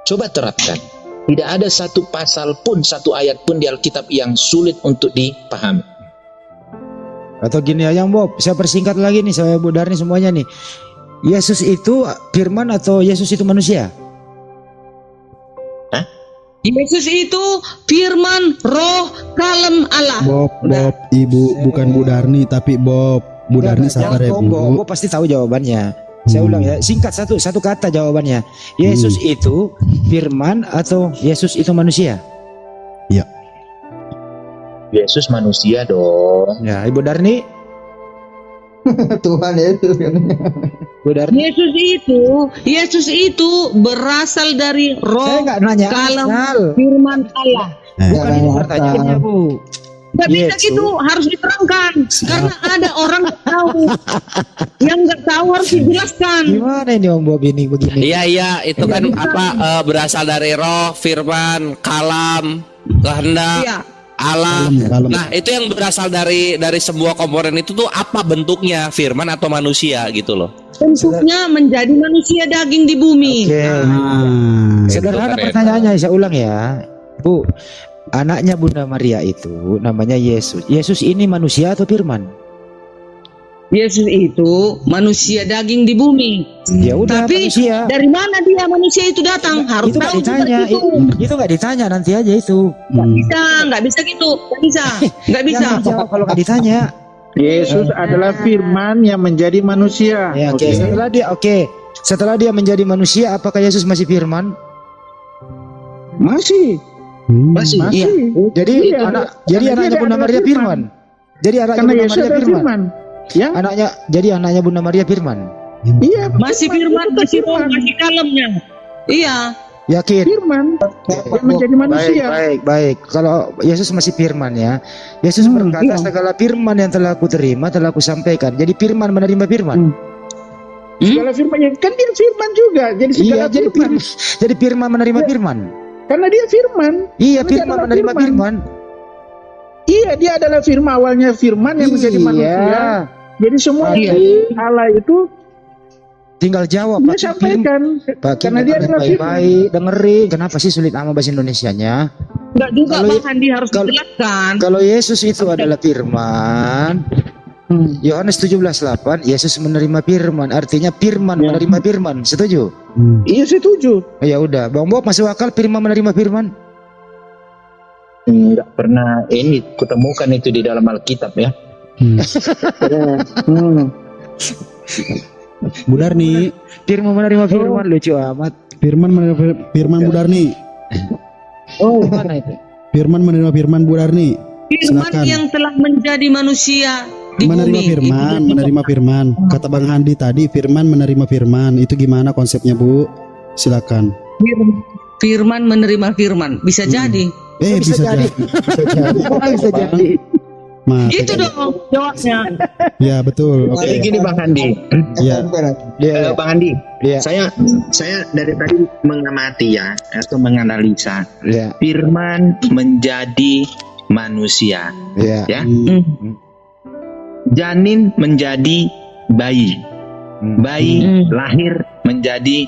coba terapkan. Tidak ada satu pasal pun, satu ayat pun di Alkitab yang sulit untuk dipahami. Atau gini aja Bob, saya persingkat lagi nih, saya Bu Darni semuanya nih. Yesus itu firman atau Yesus itu manusia? Yesus itu firman, roh, kalem Allah. Bob, Ibu bukan Bu Darni tapi Bob. Bu Darni sabar ya Bu. Bob pasti tahu jawabannya. Saya ulang ya, singkat satu kata jawabannya. Yesus itu firman atau Yesus itu manusia? Iya. Yesus manusia dong. Ya, Ibu Darni. Tuhan ya itu. Bu Darni. Yesus itu berasal dari roh, saya nggak nanya kalem, asal. firman Allah. Bukan itu pertanyaannya Bu. Gak bisa gitu, harus diterangkan. Karena ada orang yang tahu. Yang nggak tahu harus dijelaskan. Gimana ini Om Bob ini begini? Iya, itu kan berasal dari roh, firman, kalam, kehendak. Iya. Allah. Kalem. Nah, itu yang berasal dari sebuah komponen itu tuh apa bentuknya? Firman atau manusia gitu loh. Bentuknya menjadi manusia daging di bumi. Oke. Sederhana pertanyaannya, saya ulang ya. Bu, anaknya Bunda Maria itu namanya Yesus. Yesus ini manusia atau firman? Yesus itu manusia daging di bumi. Ya udah, tapi manusia. Dari mana dia manusia itu datang? Harus Itu nggak tahu ditanya. Itu nggak ditanya, nanti aja itu. Nggak bisa gitu. Nggak bisa. Jawab kalau nggak ditanya. Yesus adalah firman yang menjadi manusia. Ya, oke. Setelah dia menjadi manusia, apakah Yesus masih firman? Masih. Iya. Jadi anaknya Bunda Maria firman. Jadi anaknya Bunda Maria firman. Ya. Anaknya Bunda Maria firman. Iya. Masih firman, masih roh, masih kalemnya. Iya. Yakin? Firman yang menjadi manusia. Baik. Kalau Yesus masih firman ya. Yesus berkata segala firman yang telah aku terima telah aku sampaikan. Jadi firman menerima firman. Segala firman kan dia firman juga. Jadi segala firman. Jadi firman menerima firman. Karena dia firman. Iya, Karena dia firman adalah menerima firman. Iya, dia adalah firman, awalnya firman yang menjadi manusia. Jadi semua Allah itu Tinggal jawab dia sampaikan. Pak Kim, Karena dia adalah firman. baik-baik dengerin. Kenapa sih sulit sama bahasa Indonesianya? Enggak juga Kalau- Bang Handi harus dijelaskan. Kalau Yesus itu adalah firman, Yohanes 17:8, Yesus menerima firman, artinya firman menerima firman. Setuju? Iya, setuju. Ya udah, Bang Bob masuk akal firman menerima firman? Enggak pernah ini kutemukan itu di dalam Alkitab ya. Bu Darni, Firman menerima firman lucu amat. Firman menerima firman Bu Darni. Oh, mana itu? Firman menerima firman Bu Darni. Firman Silakan. yang telah menjadi manusia di Menerima bumi. firman, menerima firman. Kata Bang Handi tadi firman menerima firman. Itu gimana konsepnya, Bu? Silakan. Firman menerima firman. Bisa jadi. Bisa jadi. Bisa jadi. Mas, Gitu dong jawabnya. ya betul. Jadi gini Bang Handi. Ya. Bang Handi, Iya. saya dari tadi mengamati ya atau menganalisa Iya. firman menjadi manusia Iya. ya. Hmm. Janin menjadi bayi. Bayi lahir menjadi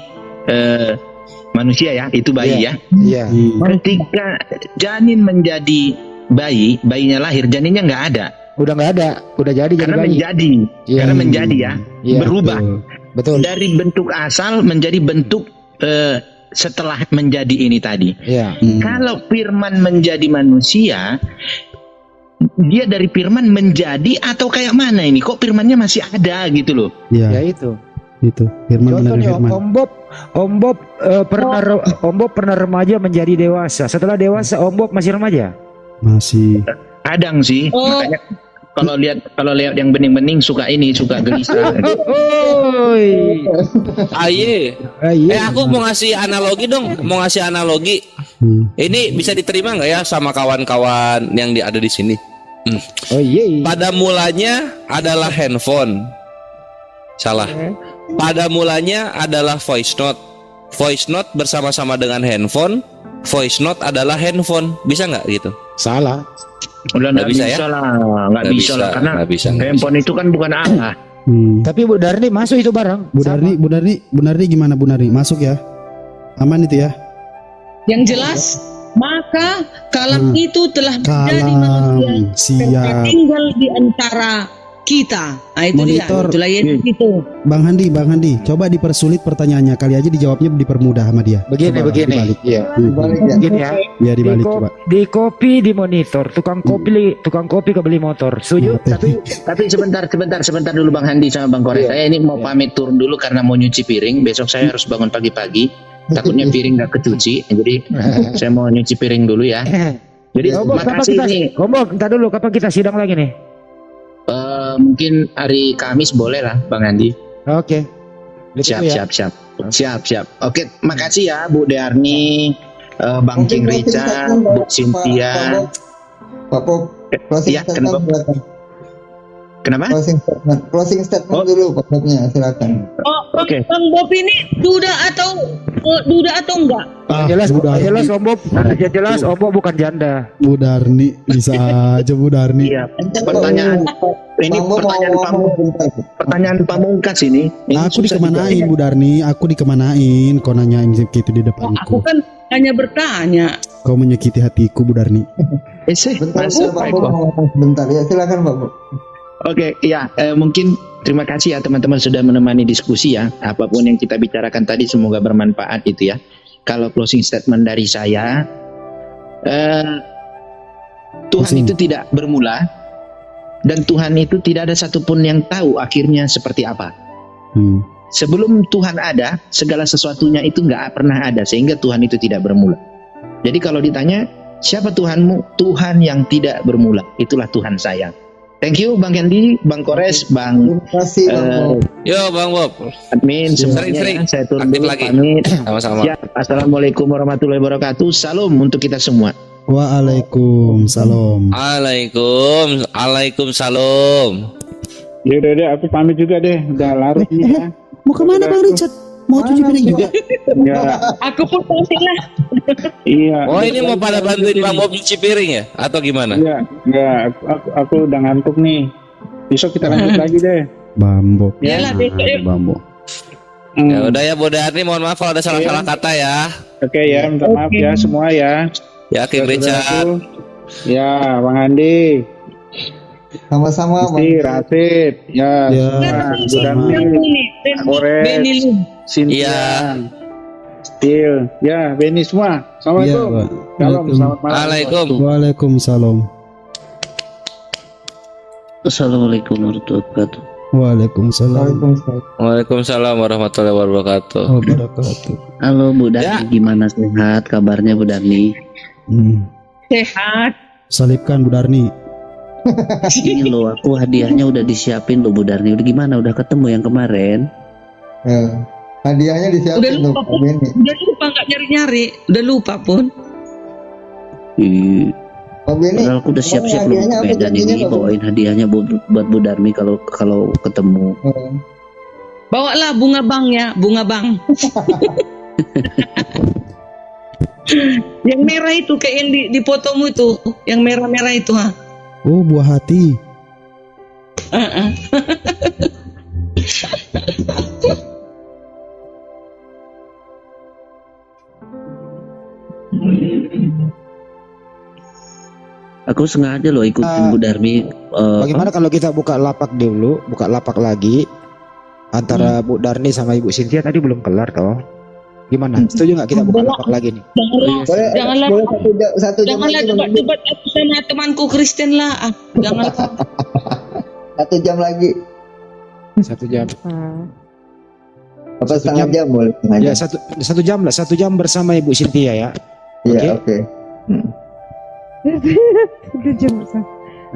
manusia ya, itu bayi ya. Iya. Ketika janin menjadi bayi, bayinya lahir, janinnya nggak ada. Udah nggak ada, udah jadi Karena bayi. menjadi, Iya. karena menjadi ya, Iya, berubah Betul. dari bentuk asal menjadi bentuk setelah menjadi ini tadi. Iya. Kalau firman menjadi manusia, dia dari firman menjadi atau kayak mana ini? Kok firmannya masih ada gitu loh? Ya Ya, itu. itu. Firman menerima Contohnya firman. Om Bob pernah remaja menjadi dewasa. Setelah dewasa Om Bob masih remaja. Masih. Kadang sih, Oh. makanya kalau lihat yang bening-bening suka gelisah. Oi. Aye. Aku mau ngasih analogi dong, mau ngasih analogi. Ini bisa diterima nggak ya sama kawan-kawan yang ada di sini? Oh iya. Pada mulanya adalah handphone. Salah. Pada mulanya adalah voice note. Voice note bersama-sama dengan handphone. Voice note adalah handphone. Bisa nggak gitu? Salah. Udah nggak bisa, ya? lah, nggak bisa lah, karena nggak bisa. handphone itu kan bukan Allah. Tapi Bu Darni masuk itu barang. Bu Darni gimana Bu Darni? Masuk ya? Aman itu ya? Yang jelas, maka kalam itu telah menjadi manusia Kalam, serta siap. tinggal di antara kita. Nah, itu Monitor. dia. Itulah Yesus itu. Bang Handi, coba dipersulit pertanyaannya. Kali aja dijawabnya dipermudah sama dia. Begini, Coba begini. dibalik. Iya. Begini ya. Ya dibalik coba. Di kopi di monitor, tukang kopi kebeli motor. Setuju? Tapi sebentar dulu Bang Handi sama Bang Kores. Saya ini mau pamit turun dulu karena mau nyuci piring. Besok saya harus bangun pagi-pagi. Takutnya piring nggak kecuci. Jadi saya mau nyuci piring dulu ya. Jadi makasih nih. Om Bob, entar dulu kapan kita sidang lagi nih? Mungkin hari Kamis boleh lah Bang Handi. Oke. Siap. Oke, makasih ya Bu Darni, Bang King Richard, Bu Cynthia. Pak Bob, closing Ya, statement silakan. Kenapa? Closing statement dulu Pak Bobnya, silakan. Oke. Bang Bob ini duda atau enggak? Jelas Bu Darni. jelas Om Bob. Jelas Om Bob bukan janda. Bu Darni bisa aja Bu Darni. Iya. Pertanyaan ini pertanyaan pamungkas ini. Aku susah dikemanain dijawab. Bu Darni? Aku dikemanain? Kau nanyain gitu di Aku depanku. kan hanya bertanya. Kau menyakiti hatiku Bu Darni. Bentar, Masuk, Pak Pak Bob Eko. mau ngomong sebentar ya, silakan Pak Bob. Oke, ya mungkin terima kasih ya teman-teman sudah menemani diskusi ya. Apapun yang kita bicarakan tadi semoga bermanfaat itu ya. Kalau closing statement dari saya, Tuhan itu tidak bermula dan Tuhan itu tidak ada satupun yang tahu akhirnya seperti apa. Sebelum Tuhan ada, segala sesuatunya itu nggak pernah ada sehingga Tuhan itu tidak bermula. Jadi kalau ditanya siapa Tuhanmu? Tuhan yang tidak bermula. Itulah Tuhan saya. Thank you Bang Hendi, Bang Kores, Bang Terima kasih Bang Bob. Yo Bang Bob. admin semuanya. Sering-sering. Ya. Saya turun Aktif dulu lagi. pamit. Sama-sama. Siap. Assalamualaikum warahmatullahi wabarakatuh. Salam untuk kita semua. Waalaikumsalam. Waalaikumsalam. Udah, aku pamit juga deh. Udah larut nih ya. Mau kemana Bang Richard? Mau cuci piring juga? Enggak. Aku pun pamit lah. Iya. Oh, ini mau pada bantuin Bang Bob nyuci piring ya? Atau gimana? Iya, aku udah ngantuk nih. Besok kita lanjut lagi deh. Bambo. Iyalah, besok yuk. Bambo. Ya udah ya, Bu Darni, mohon maaf kalau ada salah-salah kata ya. Oke ya, minta maaf ya semua ya. Ya, King Richard. Saudaraku. Ya, Bang Andi. Sama-sama Bang. Isti, Rasid. Ya, Ya, semua. Bu sama. Darni, Kores, Benny Lu. Cynthia, Iya. Steel. Ya, Benny semua. Iya, Assalamualaikum. Pak. Shalom, selamat malam. Waalaikum. Waalaikumsalam. Assalamualaikum warahmatullahi wabarakatuh. Waalaikumsalam. Waalaikumsalam warahmatullahi wabarakatuh. Wabarakatuh. Halo Bu Darni, Ya. gimana sehat kabarnya Bu Darni? Sehat. Salibkan Bu Darni. Ini loh, aku hadiahnya udah disiapin loh Bu Darni. Udah gimana? Udah ketemu yang kemarin? Hadiahnya Udah disiapin tuh lupa Pak pun. Benny. Udah lupa nggak nyari-nyari. Udah lupa pun. Ih, Pak Benny. padahal aku udah siap-siap loh hadiahnya ke apa Medan janjinya, ini Pak? bawain hadiahnya buat Bu Darmi kalau ketemu. Bawalah bunga bangnya, bunga bang. Yang merah itu kayak yang di fotomu itu, yang merah-merah itu ha. Oh, buah hati. Aku sengaja loh ikutin Bu Darmi. Bagaimana kalau kita buka lapak dulu, buka lapak lagi antara Bu Darni sama Ibu Cynthia tadi belum kelar toh? Gimana? Setuju nggak kita buka lapak lagi nih? Janganlah, Boleh satu jam janganlah lagi Bang. debat-debat aku sama temanku Kristen lah. Jangan. 1 jam lagi. 1 jam. Apa 1 setengah jam? jam boleh? Setengah Ya jam. 1 jam lah, 1 jam bersama Ibu Cynthia ya. Iya, oke.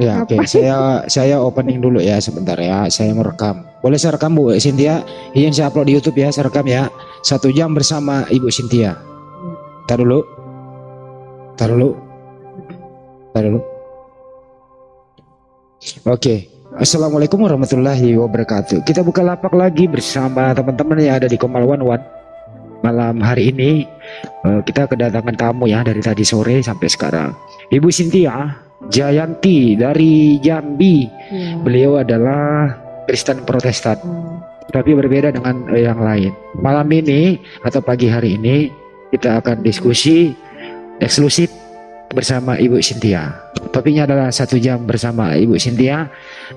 Ya, oke. Saya opening dulu ya sebentar ya. Saya merekam. Boleh saya rekam Bu Cynthia? Ini yang saya upload di YouTube ya, saya rekam ya. 1 jam bersama Ibu Cynthia. Tar dulu. Oke. Assalamualaikum warahmatullahi wabarakatuh. Kita buka lapak lagi bersama teman-teman yang ada di Komal One One. Malam hari ini kita kedatangan tamu ya dari tadi sore sampai sekarang. Ibu Cynthia Jayanti dari Jambi. Beliau adalah Kristen Protestan, tapi berbeda dengan yang lain. Malam ini atau pagi hari ini kita akan diskusi eksklusif bersama Ibu Cynthia. Topiknya adalah 1 jam bersama Ibu Cynthia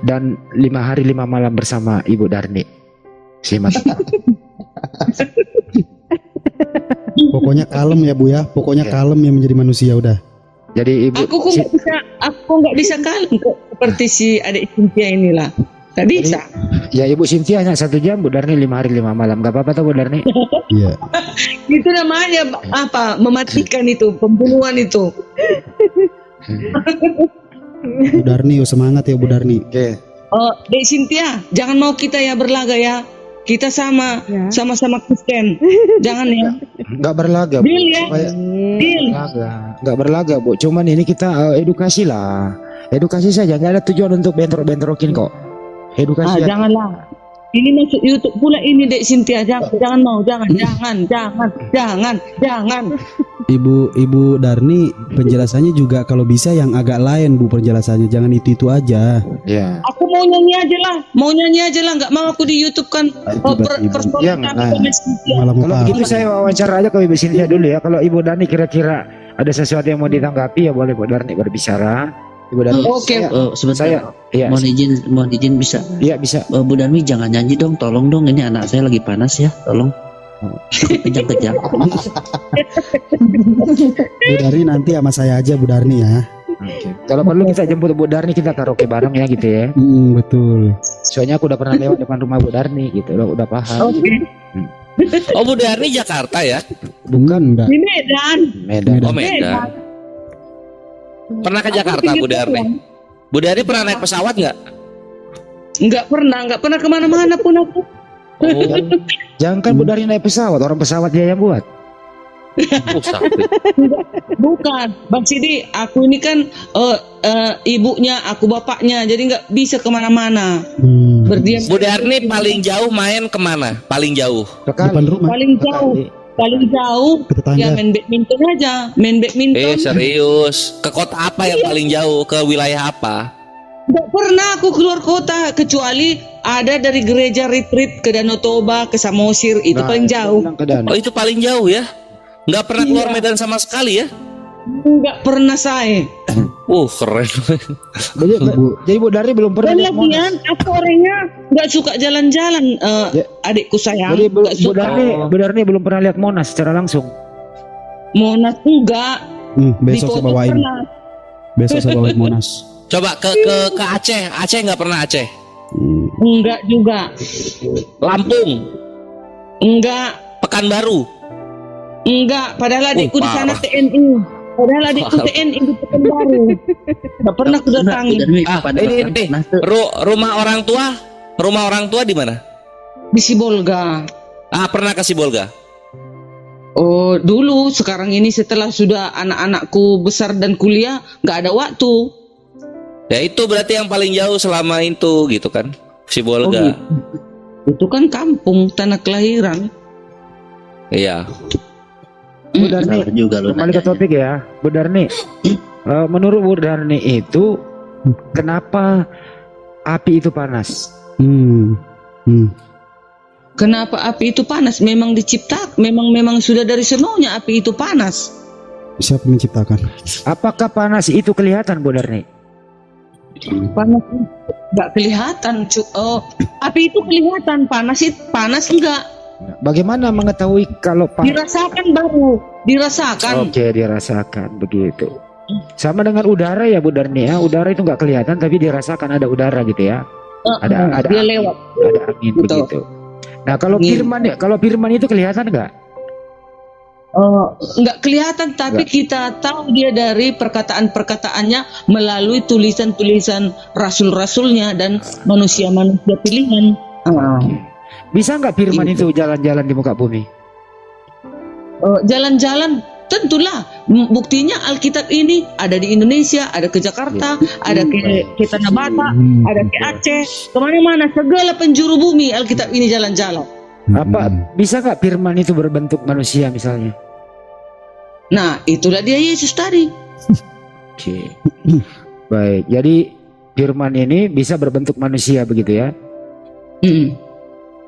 dan 5 hari 5 malam bersama Ibu Darni. Simak. Pokoknya kalem ya Bu ya. Pokoknya kalem yang menjadi manusia udah. Jadi Ibu Aku nggak bisa kalah kok seperti si adik Cynthia inilah. Nggak bisa. Ya Ibu Cynthia hanya 1 jam, Bu Darni 5 hari 5 malam. Gak apa-apa tuh Bu Darni. Iya. Itu namanya apa? Mematikan itu, pembunuhan itu. Bu Darni, semangat ya Bu Darni. Oke. Oh, Dek Cynthia, jangan mau kita ya berlaga ya. Kita sama-sama Kristen. Jangan ya. Nggak berlaga Bu. Deal ya. Deal. Nggak berlaga Bu. Cuman ini kita edukasi lah. Edukasi saja. Nggak ada tujuan untuk bentrok-bentrokin kok. Edukasi. Janganlah. Ini masuk YouTube pula ini Dek Cynthia. Jangan mau. Jangan. Ibu Darni penjelasannya juga kalau bisa yang agak lain Bu penjelasannya, jangan itu aja. Ya. Aku mau nyanyi aja lah. Nggak mau aku di YouTube kan. Ya, kalau begitu saya wawancara aja ke Ibu Cynthia dulu ya. Kalau Ibu Darni kira-kira ada sesuatu yang mau ditanggapi ya boleh Bu Darni berbicara. Ibu Darni. Sebentar. Iya. Mohon izin bisa. Iya bisa. Bu Darmi jangan nyanyi dong, tolong dong. Ini anak saya lagi panas ya, tolong. Kejang-kejang. Bu Darni nanti sama saya aja Bu Darni ya. Kalau perlu kita jemput Bu Darni, kita karaoke bareng ya gitu ya. Betul. Soalnya aku udah pernah lewat depan rumah Bu Darni gitu, udah paham. Oh, Bu Darni Jakarta ya? Bukan, enggak. Di Medan. Oh, Medan. Pernah ke Jakarta Bu Darni? Bu Darni pernah naik pesawat nggak? Nggak pernah kemana-mana pun aku. Jangan kan Bu Darni naik pesawat, orang pesawat dia yang buat. Bukan, Bang Sidi, aku ini kan ibunya, aku bapaknya, jadi nggak bisa kemana-mana. Berdiam. Bu Darni paling jauh main kemana? Paling jauh? Depan rumah. Paling jauh. paling jauh Ke tetangga. ya main badminton aja, main badminton. Serius. Ke kota apa yang paling jauh? Ke wilayah apa? Nggak pernah aku keluar kota kecuali ada dari gereja retreat ke Danau Toba, ke Samosir, itu Nah, paling jauh. pulang ke danau. Oh, itu paling jauh ya? Nggak pernah keluar Medan sama sekali ya? Nggak pernah saya. Keren. Jadi Bu Darni belum pernah Dan lihat Monas. lagian aku orangnya nggak suka jalan-jalan. Ya. Adikku sayang Jadi Bu nggak suka. Darni belum pernah lihat Monas secara langsung. Monas enggak. Besok saya Dipoto bawain. pernah. Besok saya bawain Monas. Coba ke Aceh. Aceh nggak pernah Aceh. Enggak juga. Lampung, Enggak. Pekanbaru. Enggak. Padahal adikku di sana parah. TNI. Padahal adikku TNI di Pekanbaru. Nggak pernah aku datangi. Ini rumah orang tua di mana? Di Sibolga. Pernah ke Sibolga? Oh, dulu. Sekarang ini setelah sudah anak-anakku besar dan kuliah, nggak ada waktu. Ya itu berarti yang paling jauh selama itu gitu kan, Sibolga. Oh, gitu. Itu kan kampung, tanah kelahiran. Iya. Bu Darni, Salah juga lu kembali ke nanya. topik ya. Bu Darni, menurut Bu Darni itu kenapa api itu panas? Kenapa api itu panas? Memang memang sudah dari senonya api itu panas. Siapa menciptakan? Apakah panas itu kelihatan Bu Darni? Panas nggak kelihatan. Api itu kelihatan, panas enggak. Bagaimana mengetahui kalau panas? Dirasakan baru, dirasakan. Oke, dirasakan begitu. Sama dengan udara ya Bu Darni ya. Udara itu nggak kelihatan tapi dirasakan ada udara gitu ya. Ada Dia lewat. ada angin Betul. begitu. Nah kalau Angin. firman itu kelihatan nggak? Nggak kelihatan, tapi kita tahu dia dari perkataan-perkataannya melalui tulisan-tulisan rasul-rasulnya dan manusia-manusia pilihan. Bisa nggak firman itu jalan-jalan di muka bumi? Jalan-jalan tentulah. Buktinya Alkitab ini ada di Indonesia, ada ke Jakarta, ada ke Tanah Batak, ada ke Aceh, kemana-mana, segala penjuru bumi Alkitab ini jalan-jalan. Apa bisa nggak firman itu berbentuk manusia misalnya? Nah, itulah dia Yesus tadi. Oke. Baik, jadi firman ini bisa berbentuk manusia begitu ya?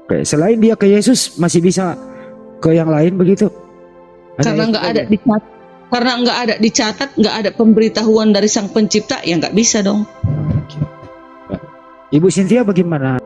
Oke, selain dia ke Yesus masih bisa ke yang lain begitu? Karena nggak ada dicatat, karena nggak ada pemberitahuan dari Sang Pencipta, ya nggak bisa dong. Ibu Cynthia bagaimana?